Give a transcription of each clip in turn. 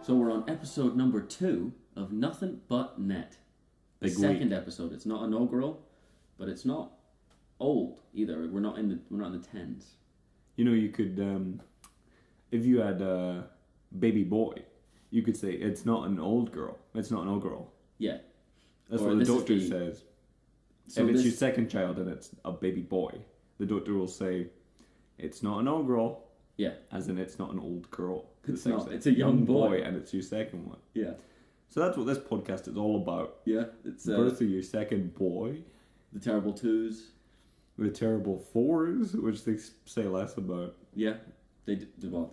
So we're on episode number 2 of Nothing But Net. The second episode. It's not inaugural, but it's not old either. We're not in the tens. You know, you could if you had a baby boy, you could say it's not an old girl. It's not an old girl. Yeah. That's what the doctor says. So if it's your second child and it's a baby boy, the doctor will say it's not an old girl. Yeah. As in it's not an old girl. It's not. It's a young boy. And it's your second one. Yeah. So that's what this podcast is all about. Yeah. It's birth of your second boy. The terrible 2s. The terrible 4s, which they say less about. Yeah. They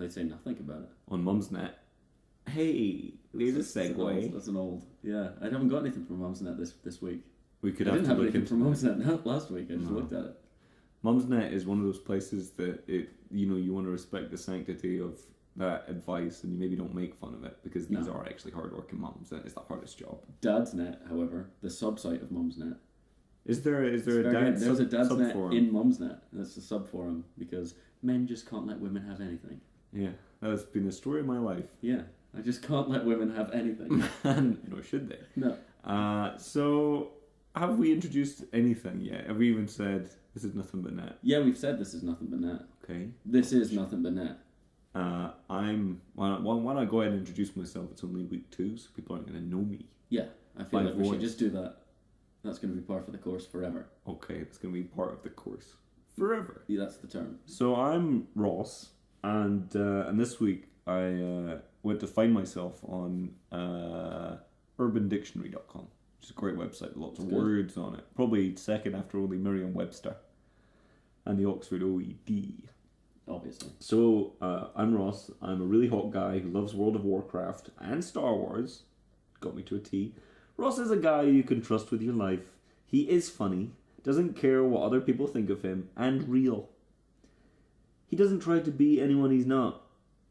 say nothing about it. On Mumsnet. Hey, there's a segue. That's an old. Yeah. I haven't got anything from Mumsnet this week. We could I have didn't to have look anything into from Mumsnet last week. I just looked at it. Mumsnet is one of those places that you want to respect the sanctity of that advice, and you maybe don't make fun of it because these are actually hardworking mums, and it's the hardest job. Dadsnet, however, the sub-site of Mumsnet. There's a Dadsnet in Mumsnet. That's the sub-forum because men just can't let women have anything. Yeah, that's been the story of my life. Yeah, I just can't let women have anything. And nor should they. No. So, have we introduced anything yet? Have we even said this is Nothing But Net? Yeah, we've said this is Nothing But Net. Okay. This is Nothing But Net. Why don't I go ahead and introduce myself? It's only week 2, so people aren't going to know me. Yeah, I feel like we should just do that. That's going to be part of the course forever. Okay, it's going to be part of the course forever. Yeah, that's the term. So I'm Ross, and this week I went to find myself on urbandictionary.com, which is a great website with lots of words on it. Probably second after only Merriam-Webster and the Oxford OED. Obviously. So, I'm Ross. I'm a really hot guy who loves World of Warcraft and Star Wars. Got me to a T. Ross is a guy you can trust with your life. He is funny, doesn't care what other people think of him, and real. He doesn't try to be anyone he's not.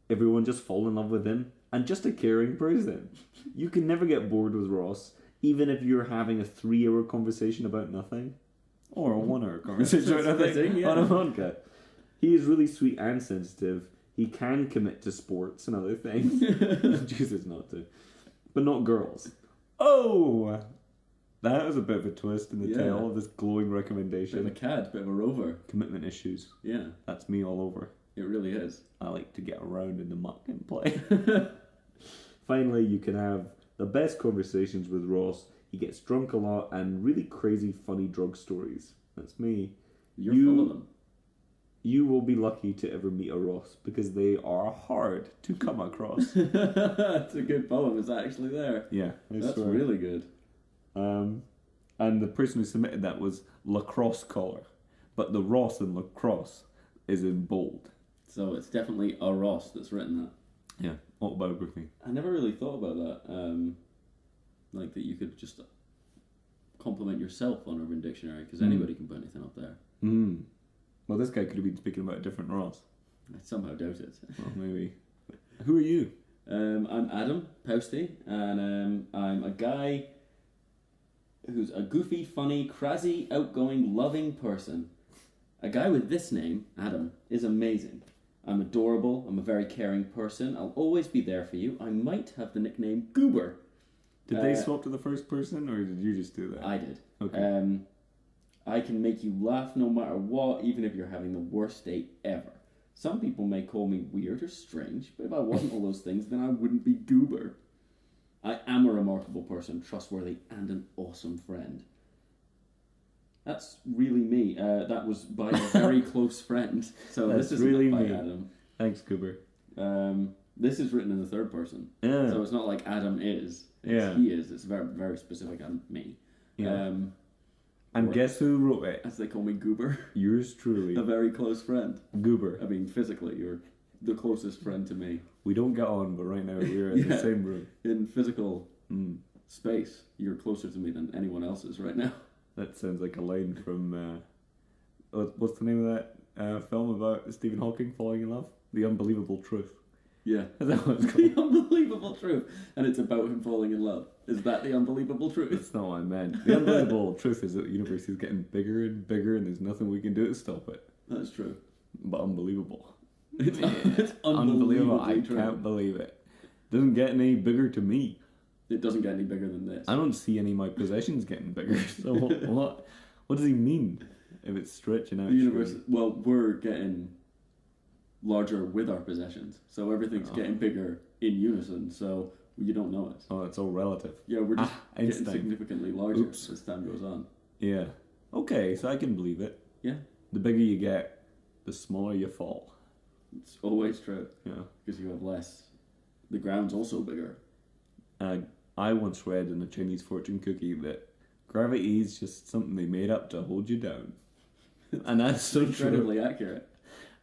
Everyone just fall in love with him, and just a caring person. You can never get bored with Ross, even if you're having a 3-hour conversation about nothing. Or a 1-hour conversation about nothing on a podcast. He is really sweet and sensitive. He can commit to sports and other things. He chooses not to. But not girls. Oh! That was a bit of a twist in the tail of this glowing recommendation. Bit of a cad, bit of a rover. Commitment issues. Yeah. That's me all over. It really is. I like to get around in the muck and play. Finally, you can have the best conversations with Ross. He gets drunk a lot and really crazy funny drug stories. That's me. You're full of them. You will be lucky to ever meet a Ross because they are hard to come across. That's a good poem. Is that actually there? Yeah. That's really good. And the person who submitted that was Lacrosse Collar. But the Ross in Lacrosse is in bold. So it's definitely a Ross that's written that. Yeah, autobiography. I never really thought about that. Like that you could just compliment yourself on Urban Dictionary because anybody can put anything up there. Well, this guy could have been speaking about a different Ross. I somehow doubt it. Well, maybe. Who are you? I'm Adam Posty, and I'm a guy who's a goofy, funny, crazy, outgoing, loving person. A guy with this name, Adam, is amazing. I'm adorable. I'm a very caring person. I'll always be there for you. I might have the nickname Goober. Did they swap to the first person, or did you just do that? I did. Okay. I can make you laugh no matter what, even if you're having the worst day ever. Some people may call me weird or strange, but if I wasn't all those things, then I wouldn't be Goober. I am a remarkable person, trustworthy, and an awesome friend. That's really me. That was by a very close friend. So That's this isn't really by me. Adam. Thanks, Goober. This is written in the third person. Yeah. So it's not like Adam is. Yeah. He is. It's very, very specific on me. Yeah. And guess who wrote it? As they call me, Goober. Yours truly. A very close friend. Goober. I mean, physically, you're the closest friend to me. We don't get on, but right now we're in the same room. In physical space, you're closer to me than anyone else is right now. That sounds like a line from, what's the name of that film about Stephen Hawking falling in love? The Unbelievable Truth. Yeah. Is that what it's called? The Unbelievable Truth. And it's about him falling in love. Is that the Unbelievable Truth? That's not what I meant. The Unbelievable Truth is that the universe is getting bigger and bigger and there's nothing we can do to stop it. That's true. But unbelievable. It's Unbelievable. I true. can't believe it. Doesn't get any bigger to me. It doesn't get any bigger than this. I don't see any of my possessions getting bigger. So what does he mean if it's stretching out? The universe, well, we're getting larger with our possessions. So everything's getting bigger in unison. So you don't know it. Oh, it's all relative. Yeah, we're just getting Einstein. significantly larger as time goes on. Yeah. Okay, so I can believe it. Yeah. The bigger you get, the smaller you fall. It's always true. Yeah. Because you have less. The ground's also bigger. I once read in a Chinese fortune cookie that gravity is just something they made up to hold you down. And that's so incredibly true. accurate.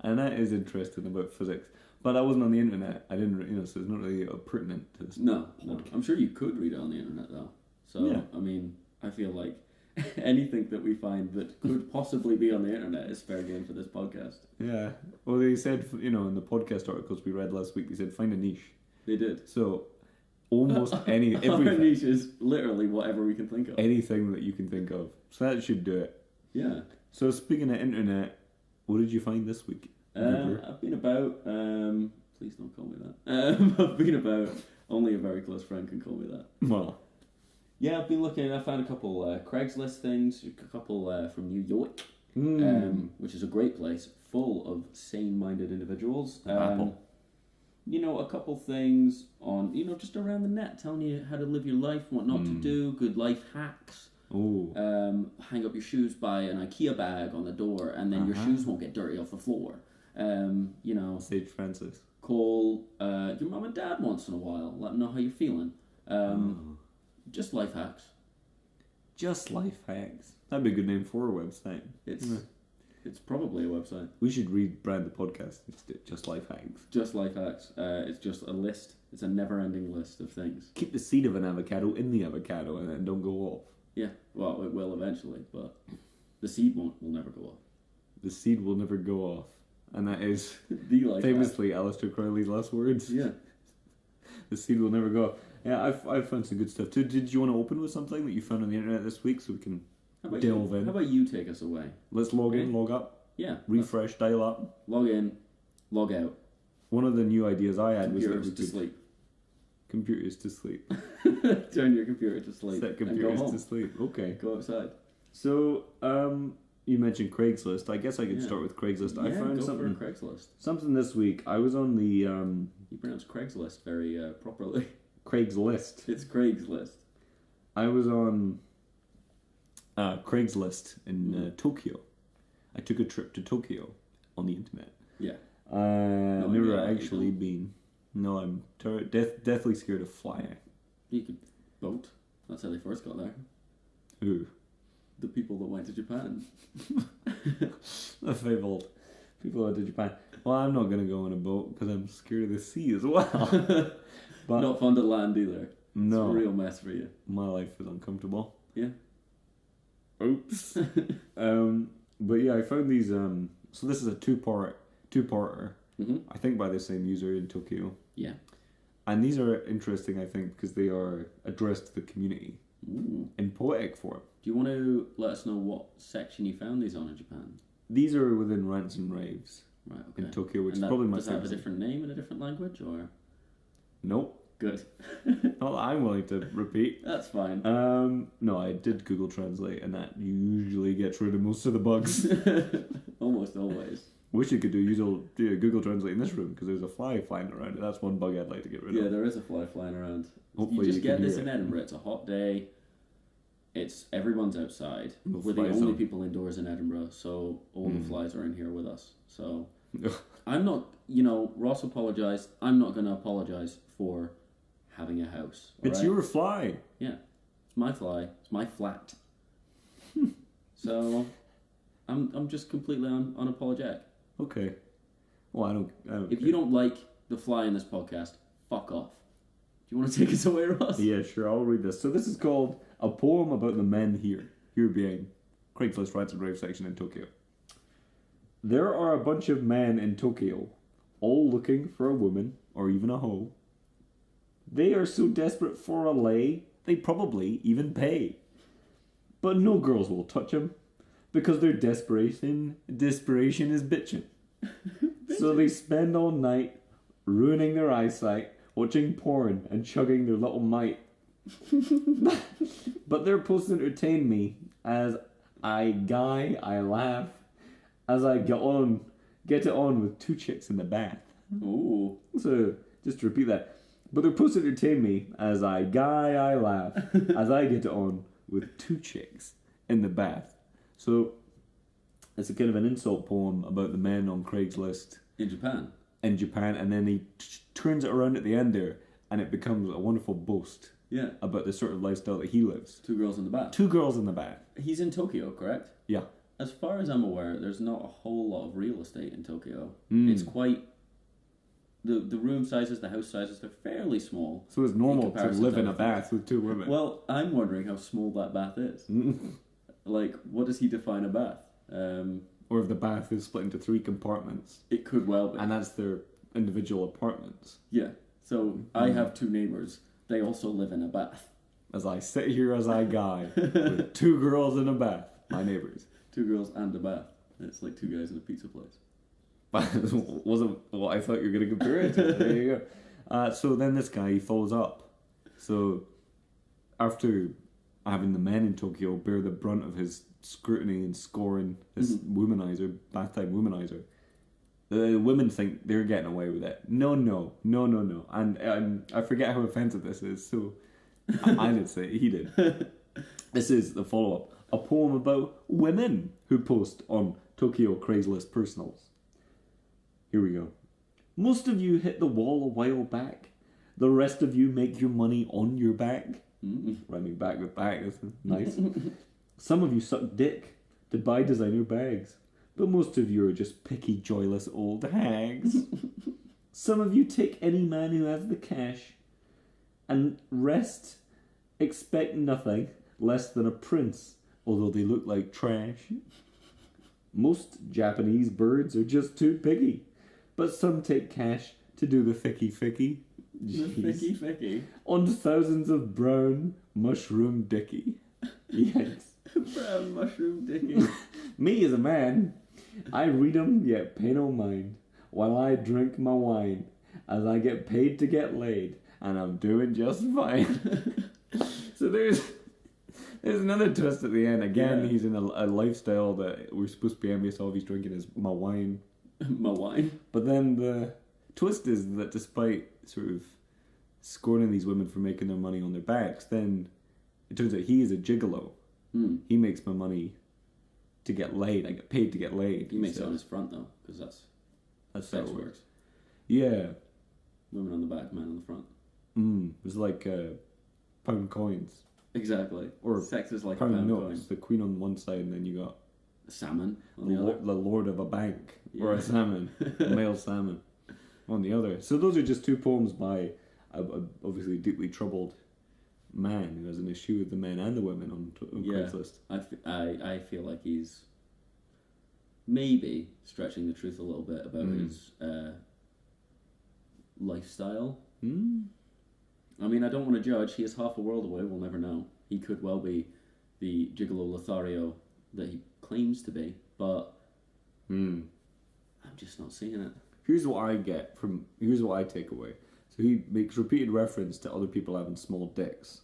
And that is interesting about physics. But that wasn't on the internet. I didn't, so it's not really pertinent to this. No. I'm sure you could read it on the internet though. So, yeah. I mean, I feel like anything that we find that could possibly be on the internet is fair game for this podcast. Yeah. Well, they said, in the podcast articles we read last week, they said find a niche. They did. So, almost Our everything. niche is literally whatever we can think of. Anything that you can think of. So that should do it. Yeah. So speaking of internet, what did you find this week? I've been about, please don't call me that. I've been about, only a very close friend can call me that. Well. Yeah, I've been looking, I found a couple Craigslist things, a couple from New York, which is a great place, full of sane-minded individuals. Apple. A couple things on, just around the net, telling you how to live your life, what not to do, good life hacks. Ooh. Hang up your shoes by an IKEA bag on the door, and then your shoes won't get dirty off the floor. Sage Francis. Call your mum and dad once in a while, let them know how you're feeling. Just life hacks. Just life hacks. That'd be a good name for a website. It's probably a website. We should rebrand the podcast. It's just life hacks. Just life hacks. It's just a list. It's a never-ending list of things. Keep the seed of an avocado in the avocado and then don't go off. Yeah, well, it will eventually, but the seed will never go off. The seed will never go off. And that is The life famously Aleister Crowley's last words. Yeah. The seed will never go off. Yeah, I've found some good stuff too. Did you want to open with something that you found on the internet this week so we can delve in? How about you take us away? Let's log in, log up, Yeah. refresh, dial up. Log in, log out. One of the new ideas I had was that Computers we to could sleep. computers to sleep. Turn your computer to sleep. Set and go computers home. to sleep. Okay. Go outside. So, you mentioned Craigslist. I guess I could Yeah. start with Craigslist. I Yeah, found go something for Craigslist. something this week. I was on the You pronounce Craigslist very properly. Craigslist. It's Craigslist. I was on Craigslist in Tokyo. I took a trip to Tokyo on the internet. Yeah. I've never yeah, actually you been. No, I'm deathly scared of flying. You could boat. That's how they first got there. Who? The people that went to Japan. The fabled people out to Japan. Well, I'm not going to go on a boat because I'm scared of the sea as well. But Not fun to land either. no, It's a real mess for you. my life is uncomfortable. Yeah. Oops. But yeah, I found these. So this is a two-parter. Mm-hmm. I think by the same user in Tokyo. Yeah. And these are interesting, I think, because they are addressed to the community Ooh. in poetic form. Do you want to let us know what section you found these on in Japan? These are within rants and raves Right, okay. in Tokyo, which And is probably my does that have a favorite. different name in a different language, or? Nope. Good. Not that I'm willing to repeat. That's fine. No, I did Google Translate, and that usually gets rid of most of the bugs. Almost always. Wish you could do Google Translate in this room because there's a fly flying around it. That's one bug I'd like to get rid Yeah, of. there is a fly flying around. Hopefully you just you can get this hear in it. Edinburgh. It's a hot day. Everyone's outside. The We're the fly only zone. people indoors in Edinburgh, so all the flies are in here with us. So Ugh. I'm not, Ross apologised. I'm not going to apologise for having a house. It's alright? your fly. Yeah, it's my fly. It's my flat. So I'm just completely unapologetic. Okay. Well, I don't If care. you don't like the fly in this podcast, fuck off. Do you want to take us away, Ross? Yeah, sure, I'll read this. So this is called A Poem About the Men Here. Here being Craigslist Rats and Rave section in Tokyo. There are a bunch of men in Tokyo, all looking for a woman, or even a hoe. They are so desperate for a lay, they probably even pay. But no girls will touch them, because their desperation is bitchin'. So they spend all night ruining their eyesight, watching porn and chugging their little mite. But their posts entertain me as I laugh, as I get it on with two chicks in the bath. Ooh. So, just to repeat that. But their posts entertain me as I laugh, as I get it on with two chicks in the bath. So, it's a kind of an insult poem about the men on Craigslist. In Japan. And then he turns it around at the end there, and it becomes a wonderful boast Yeah. about the sort of lifestyle that he lives. 2 girls in the bath. Two girls in the bath. He's in Tokyo, correct? Yeah. As far as I'm aware, there's not a whole lot of real estate in Tokyo. Mm. It's quite... The room sizes, the house sizes, they're fairly small. So it's normal to comparison live to in a everything. bath with two women. Well, I'm wondering how small that bath is. Like, what does he define a bath? Or if the bath is split into 3 compartments, It could well be. and that's their individual apartments. Yeah. So, I have 2 neighbours. They also live in a bath. As I sit here as I guy, with 2 girls in a bath, my neighbours. 2 girls and a bath. It's like 2 guys in a pizza place. Wasn't what I thought you were going to compare it to. There you go. So then this guy, he follows up. So after having the men in Tokyo bear the brunt of his scrutiny and scoring, this womanizer, bath time womanizer, the women think they're getting away with it. No. And I forget how offensive this is, so I didn't say it, he did. This is the follow-up. A poem about women who post on Tokyo Craigslist personals. Here we go. Most of you hit the wall a while back. The rest of you make your money on your back. Rhyming back with back, that's nice. Some of you suck dick to buy designer bags. But most of you are just picky, joyless old hags. Some of you take any man who has the cash. And rest expect nothing less than a prince, although they look like trash. Most Japanese birds are just too picky. But some take cash to do the ficky. The ficky. On thousands of brown mushroom dicky. Yikes. Brown mushroom dicky. Me as a man, I read 'em yet pay no mind, while I drink my wine, as I get paid to get laid, and I'm doing just fine. So there's another twist at the end. Again, he's in a lifestyle that we're supposed to be envious of. He's drinking his my wine. My wine. But then the twist is that despite sort of scorning these women for making their money on their backs, then it turns out he is a gigolo. He makes my money to get laid. I get paid to get laid. He makes it on his front though, because that's how sex it works. Yeah. Women on the back, men on the front. It's like pound coins. Exactly. Or sex is like pound a pound notes. coin. The queen on one side, and then you got Salmon on the, the other. the lord of a bank, or Yeah. a salmon, a male salmon on the other. So those are just 2 poems by a obviously deeply troubled man who has an issue with the men and the women on Craigslist. I feel like he's maybe stretching the truth a little bit about his lifestyle. I mean, I don't want to judge. He is half a world away. We'll never know. He could well be the gigolo Lothario that he claims to be, but I'm just not seeing it. Here's what I take away. So he makes repeated reference to other people having small dicks.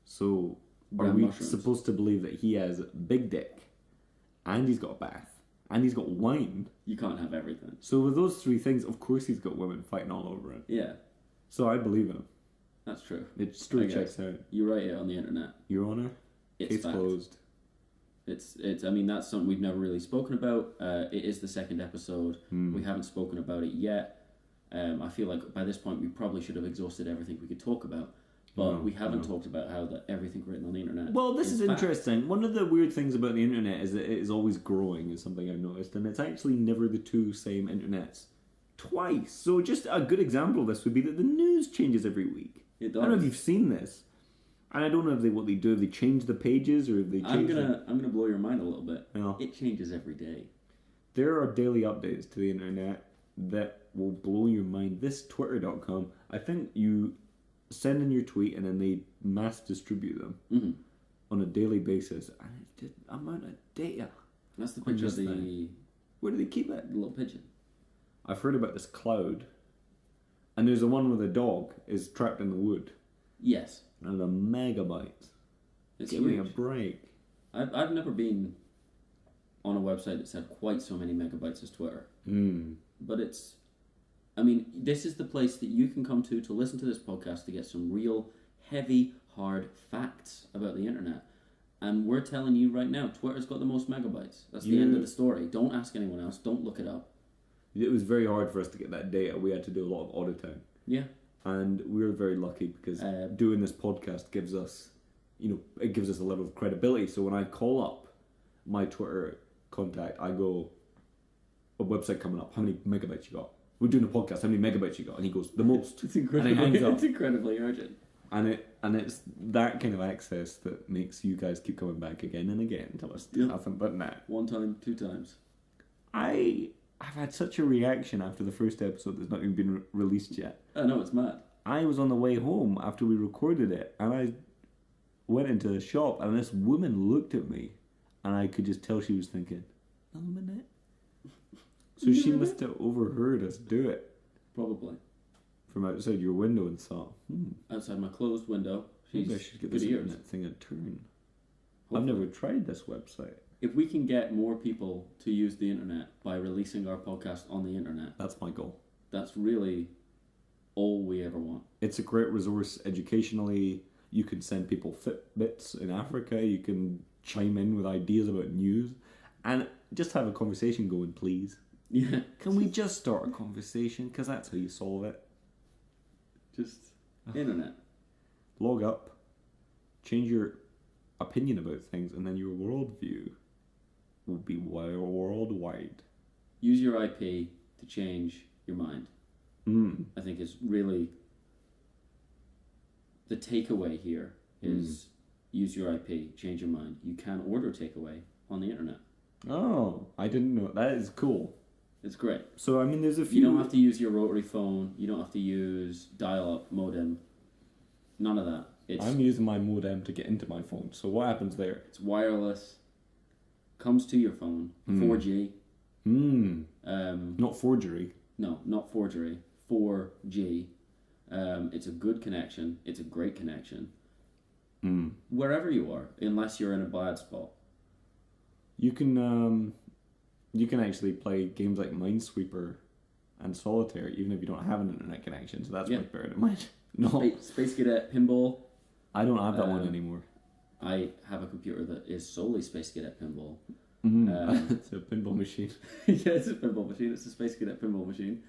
So are Brown we mushrooms. supposed to believe that he has a big dick, and he's got a bath, and he's got wine? You can't have everything. So with those 3 things, of course he's got women fighting all over him. Yeah, So I believe him. that's true. It straight I checks guess. out. You write it on the internet. Your Honour, It's case fact. closed. It's. I mean, that's something we've never really spoken about. It is the 2nd episode. We haven't spoken about it yet. I feel like by this point we probably should have exhausted everything we could talk about, but we haven't talked about how that everything written on the internet. Well, this is fact. interesting. One of the weird things about the internet is that it is always growing, is something I've noticed, and it's actually never the 2 same internets twice. So just a good example of this would be that the news changes every week. It I don't know if does. you've seen this. And I don't know what they do. If they change the pages or if they change I'm gonna blow your mind a little bit. Yeah. It changes every day. There are daily updates to the internet that will blow your mind. This Twitter.com, I think you send in your tweet and then they mass distribute them on a daily basis. And it's just amount of data. That's the picture of the Where do they keep it? little pigeon. I've heard about this cloud. And there's the one where the dog is trapped in the wood. Yes. And a megabyte. It's Give me a huge. break. I've never been on a website that's had quite so many megabytes as Twitter. But this is the place that you can come to listen to this podcast to get some real, heavy, hard facts about the internet. And we're telling you right now, Twitter's got the most megabytes. That's the end of the story. Don't ask anyone else. Don't look it up. It was very hard for us to get that data. We had to do a lot of auditing. Yeah. And we were very lucky because doing this podcast gives us, it gives us a level of credibility. So when I call up my Twitter contact, I go, a website coming up, how many megabytes you got? We're doing a podcast, how many megabytes you got? And he goes, the most. It's incredibly, and he hangs up. it's incredibly urgent. And it's that kind of access that makes you guys keep coming back again and again to us. Nothing but that. 1 time, 2 times. I've had such a reaction after the first episode that's not even been released yet. I know, it's mad. I was on the way home after we recorded it, and I went into the shop, and this woman looked at me, and I could just tell she was thinking, another minute? So she must have overheard us do it. Probably. From outside your window and thought, Outside my closed window. maybe I should give good this ears. internet thing a turn. Hopefully. I've never tried this website. If we can get more people to use the internet by releasing our podcast on the internet, That's my goal. that's really all we ever want. It's a great resource educationally. You can send people Fitbits in Africa. You can chime in with ideas about news. And just have a conversation going, please. Yeah. Can we just start a conversation? Because that's how you solve it. Just internet. Log up. Change your opinion about things. And then your worldview will be worldwide. Use your IP to change your mind. I think is really the takeaway here is use your IP, change your mind. You can order takeaway on the internet. Oh, I didn't know. That is cool. It's great. So, there's a few... You don't have to use your rotary phone. You don't have to use dial-up modem. None of that. I'm using my modem to get into my phone. So what happens there? It's wireless. Comes to your phone. 4G. Not forgery. No, not forgery. 4G. It's a good connection. It's a great connection. Wherever you are, unless you're in a bad spot. You can actually play games like Minesweeper and Solitaire even if you don't have an internet connection. So that's much better than mine. No, Space Cadet Pinball. I don't have that one anymore. I have a computer that is solely Space Cadet Pinball. It's a pinball machine. Yeah, it's a pinball machine. It's a Space Cadet pinball machine.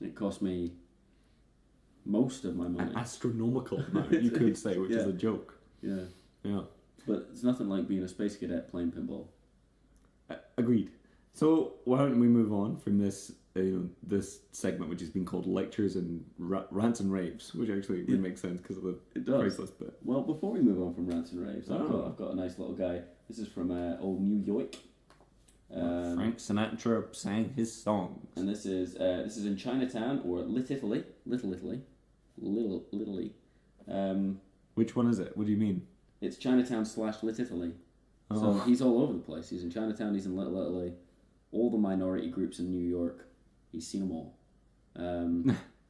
It cost me most of my money. An astronomical amount, you could say, which is a joke. Yeah. Yeah. But it's nothing like being a Space Cadet playing pinball. Agreed. So why don't we move on from this this segment, which has been called Lectures and Rants and Raves, which actually would make sense because of the priceless bit. Well, before we move on from Rants and Raves, I've got a nice little guy. This is from old New York. Frank Sinatra sang his songs. And this is in Chinatown or Little Italy. Which one is it? What do you mean? It's Chinatown / Little Italy. So he's all over the place. He's in Chinatown, he's in Little Italy. All the minority groups in New York, he's seen them all.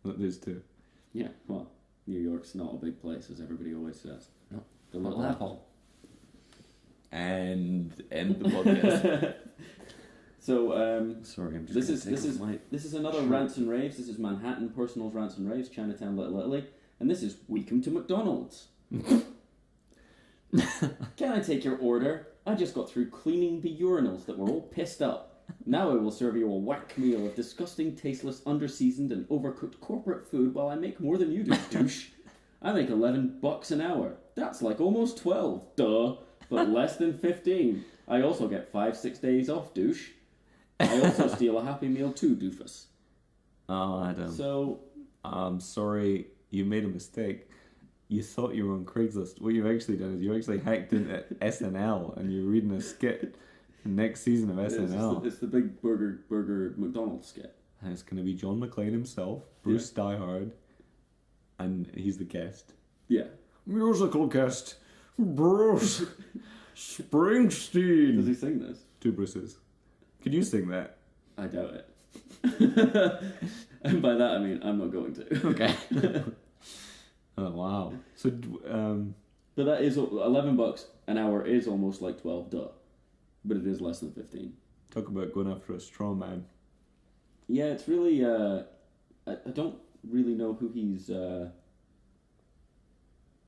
There's two. Yeah, well, New York's not a big place, as everybody always says. No. The Little Apple. And end the podcast. So, sorry, I'm just this is another Rants and Raves. This is Manhattan Personals Rants and Raves, Chinatown, Little Italy. And this is We Come to McDonald's. Can I take your order? I just got through cleaning the urinals that were all pissed up. Now I will serve you a whack meal of disgusting, tasteless, underseasoned, and overcooked corporate food while I make more than you do, douche. I make $11 an hour. That's like almost 12, duh, but less than 15. I also get 5-6 days off, douche. I also steal a Happy Meal too, doofus. Oh, Adam. So, I'm sorry, you made a mistake. You thought you were on Craigslist. What you've actually done is you actually hacked into SNL and you're reading a skit for next season of SNL. it's the big burger McDonald's skit. And it's going to be John McClane himself, Bruce Diehard, and he's the guest. Yeah. Musical guest, Bruce Springsteen. Does he sing this? 2 Bruces. Could you sing that? I doubt it. And by that I mean I'm not going to. Okay. Oh, wow. So, But that is $11 an hour is almost like 12, duh. But it is less than 15. talk about going after a straw man. Yeah, it's really. I don't really know who he's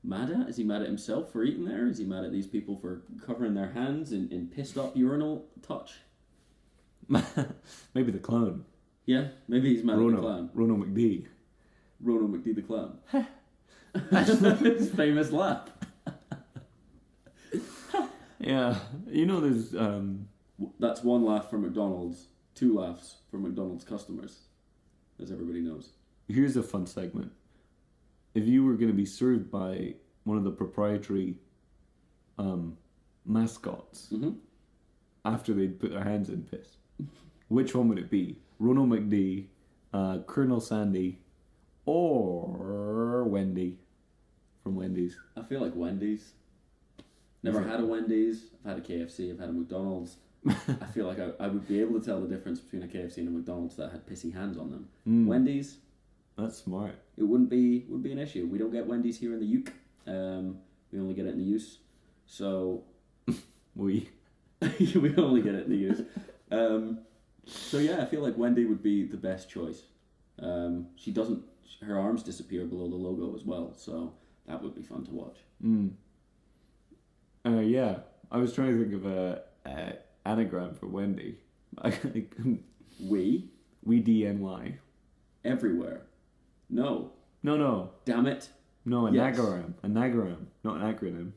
mad at. Is he mad at himself for eating there? Is he mad at these people for covering their hands in pissed up urinal touch? Maybe the clown. Yeah, maybe he's mad at the clown. Rono McD. Rono McD the clown. That's his famous laugh. Yeah, you know there's That's 1 laugh for McDonald's, 2 laughs for McDonald's customers, as everybody knows. Here's a fun segment. If you were going to be served by one of the proprietary mascots after they'd put their hands in piss, which one would it be? Rono McD, Colonel Sandy, or Wendy from Wendy's? I feel like Wendy's. Never had a Wendy's. I've had a KFC. I've had a McDonald's. I feel like I would be able to tell the difference between a KFC and a McDonald's that had pissy hands on them. Wendy's. That's smart. It wouldn't be an issue. We don't get Wendy's here in the UK. We only get it in the use. So we only get it in the use. So yeah, I feel like Wendy would be the best choice. She doesn't. Her arms disappear below the logo as well, so that would be fun to watch. Yeah, I was trying to think of a anagram for Wendy. We DNY. Everywhere. No. Damn it. No, an Yes. anagram. Anagram, not an acronym.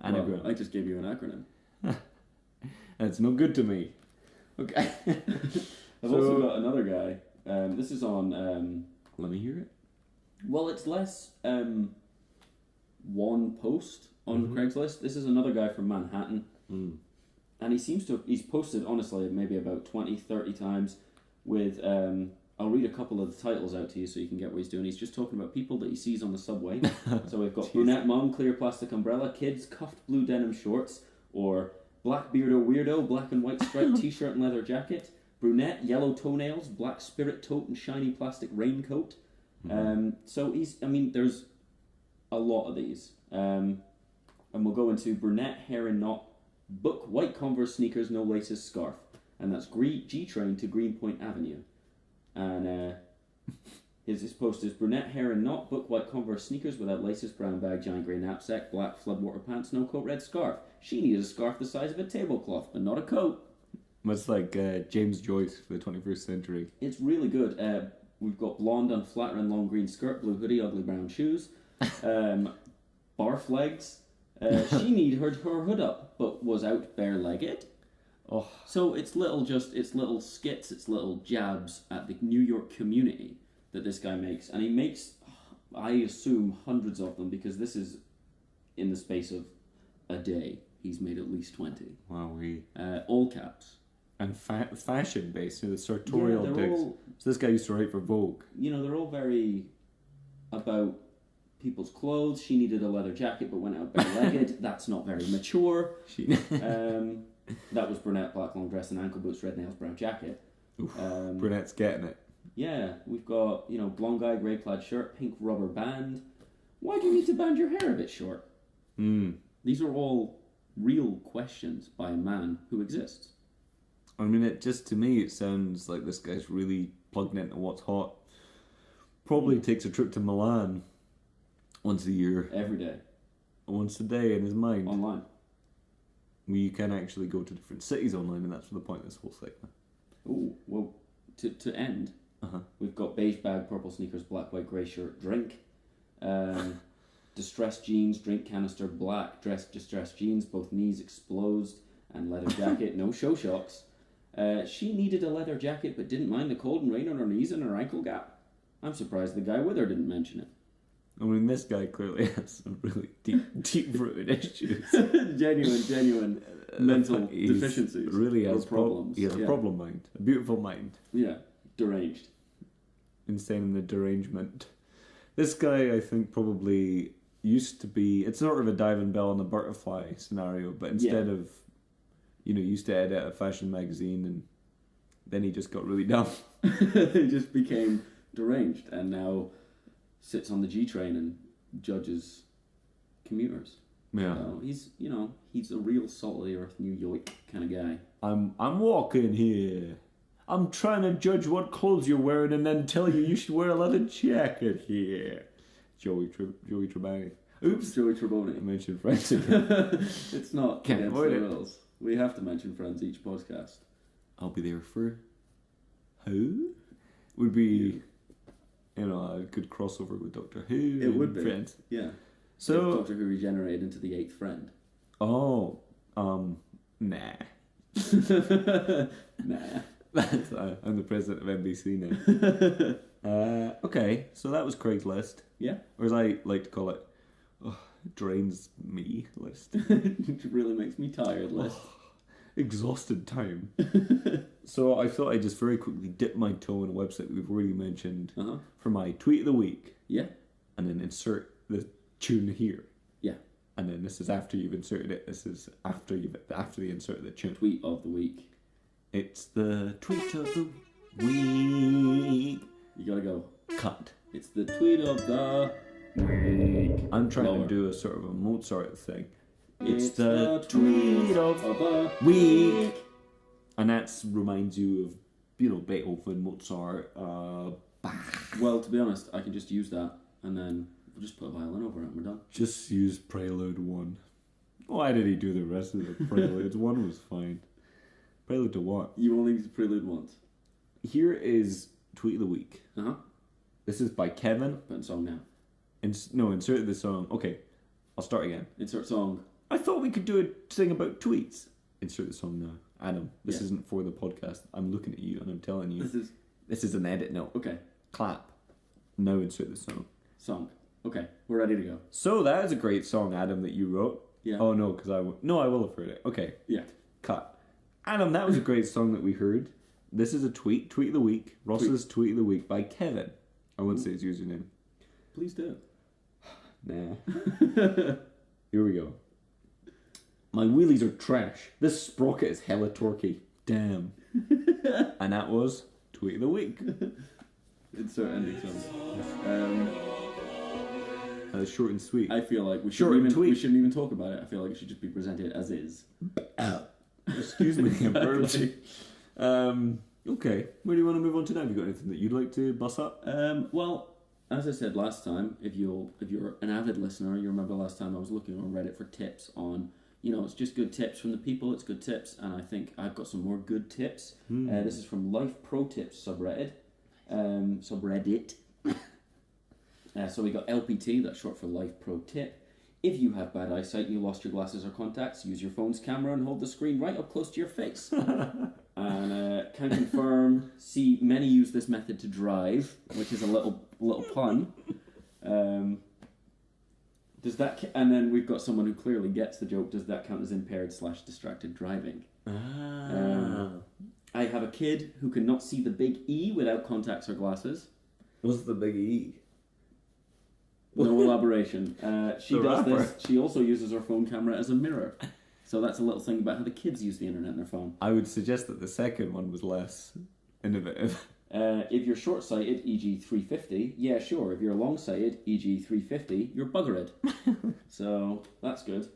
Anagram. Well, I just gave you an acronym. That's no good to me. Okay. I've also got another guy. This is on. Let me hear it. Well, it's less one post on Craigslist. This is another guy from Manhattan. And he's posted, honestly, maybe about 20, 30 times with, I'll read a couple of the titles out to you so you can get what he's doing. He's just talking about people that he sees on the subway. So we've got brunette mom, clear plastic umbrella, kids, cuffed blue denim shorts, or black beardo weirdo, black and white striped t-shirt and leather jacket, brunette, yellow toenails, black spirit tote and shiny plastic raincoat. So there's a lot of these. And we'll go into brunette, hair and knot, book, white Converse sneakers, no laces, scarf. And that's G-Train to Greenpoint Avenue. And his post is brunette, hair and knot, book, white Converse sneakers without laces, brown bag, giant grey knapsack, black floodwater pants, no coat, red scarf. She needed a scarf the size of a tablecloth, but not a coat. Much like James Joyce for the 21st century. It's really good. We've got blonde, unflattering, long green skirt, blue hoodie, ugly brown shoes, barf legs. She needed her hood up, but was out bare-legged. Oh. So it's little skits, it's little jabs at the New York community that this guy makes. And he makes, I assume, hundreds of them, because this is in the space of a day. He's made at least 20. Wow, all caps. And fashion-based, the sartorial digs. So this guy used to write for Vogue. They're all very about people's clothes. She needed a leather jacket but went out bare-legged. That's not very mature. That was brunette, black long dress and ankle boots, red nails, brown jacket. Oof, brunette's getting it. Yeah, we've got, blonde guy, grey plaid shirt, pink rubber band. Why do you need to band your hair a bit short? These are all real questions by a man who exists. I mean, to me, it sounds like this guy's really plugged into what's hot. Probably takes a trip to Milan once a year. Every day. Once a day in his mind. Online. You can actually go to different cities online, and that's the point of this whole segment. Oh, well, to end, we've got beige bag, purple sneakers, black, white, grey shirt, drink. Distressed jeans, drink canister, black, distressed jeans, both knees exposed, and leather jacket, no show shocks. She needed a leather jacket but didn't mind the cold and rain on her knees and her ankle gap. I'm surprised the guy with her didn't mention it. I mean, this guy clearly has some really deep-rooted issues. genuine mental deficiencies. Really has problems. He has a problem mind. A beautiful mind. Yeah, deranged. Insane in the derangement. This guy, I think, probably used to be... It's sort of a Diving Bell and the Butterfly scenario, but instead of... he used to edit a fashion magazine, and then he just got really dumb. He just became deranged, and now sits on the G train and judges commuters. Yeah. So he's a real salt of the earth New York kind of guy. I'm walking here. I'm trying to judge what clothes you're wearing and then tell you should wear a leather jacket here. Joey Tribani. Oops. Joey Triboni. I mentioned Friends again. It's not Can't against avoid the it. rules. We have to mention Friends each podcast. I'll be there for Who? Would be, a good crossover with Doctor Who. It would be. Friends. Yeah. So if Doctor Who regenerated into the eighth friend. Oh, nah. Nah. I'm the president of NBC now. Okay, so that was Craigslist. Yeah. Or as I like to call it, drains me list. It really makes me tired list. Exhausted time. So I thought I'd just very quickly dip my toe in a website that we've already mentioned for my tweet of the week. Yeah. And then insert the tune here. Yeah. And then this is after you've inserted it. This is after the insert of the tune. Tweet of the week. It's the tweet of the week. You gotta go. Cut. It's the tweet of the week. I'm trying to do a sort of a Mozart thing. It's the tweet of the week. And that reminds you of, Beethoven, Mozart, Bach. Well, to be honest, I can just use that and then we'll just put a violin over it and we're done. Just use Prelude 1. Why did he do the rest of the preludes? 1 was fine. Prelude to what? You only use Prelude once. Here is Tweet of the Week. This is by Kevin. Put in song now. Insert the song. Okay, I'll start again. Insert song. I thought we could do a thing about tweets. Insert the song now. Adam, this isn't for the podcast. I'm looking at you and I'm telling you. This is an edit note. Okay. Clap. Now insert the song. Song. Okay, we're ready to go. So that is a great song, Adam, that you wrote. Yeah. Oh no, because I will have heard it. Okay. Yeah. Cut. Adam, that was a great song that we heard. This is a tweet of the week. Ross's tweet of the week by Kevin. I won't say his username. Please do. Nah. Here we go. My wheelies are trash. This sprocket is hella torquey. Damn. And that was tweet of the week. Insert ending song. Short and sweet. I feel like we shouldn't even talk about it. I feel like it should just be presented as is. Excuse me, I'm burpy. Okay, where do you want to move on to now? Have you got anything that you'd like to bust up? Well, as I said last time, if you're an avid listener, you remember last time I was looking on Reddit for tips on, it's just good tips from the people. It's good tips, and I think I've got some more good tips. This is from Life Pro Tips subreddit. So we got LPT, that's short for Life Pro Tip. If you have bad eyesight, you lost your glasses or contacts, use your phone's camera and hold the screen right up close to your face. And can confirm, see, many use this method to drive, which is a little pun. Does that? And then we've got someone who clearly gets the joke. Does that count as impaired/distracted driving? I have a kid who cannot see the big E without contacts or glasses. What's the big E? No elaboration. She The does rapper. this. She also uses her phone camera as a mirror. So that's a little thing about how the kids use the internet on their phone. I would suggest that the second one was less innovative. If you're short-sighted, e.g. 350, yeah, sure. If you're long-sighted, e.g. 350, you're buggered. So that's good.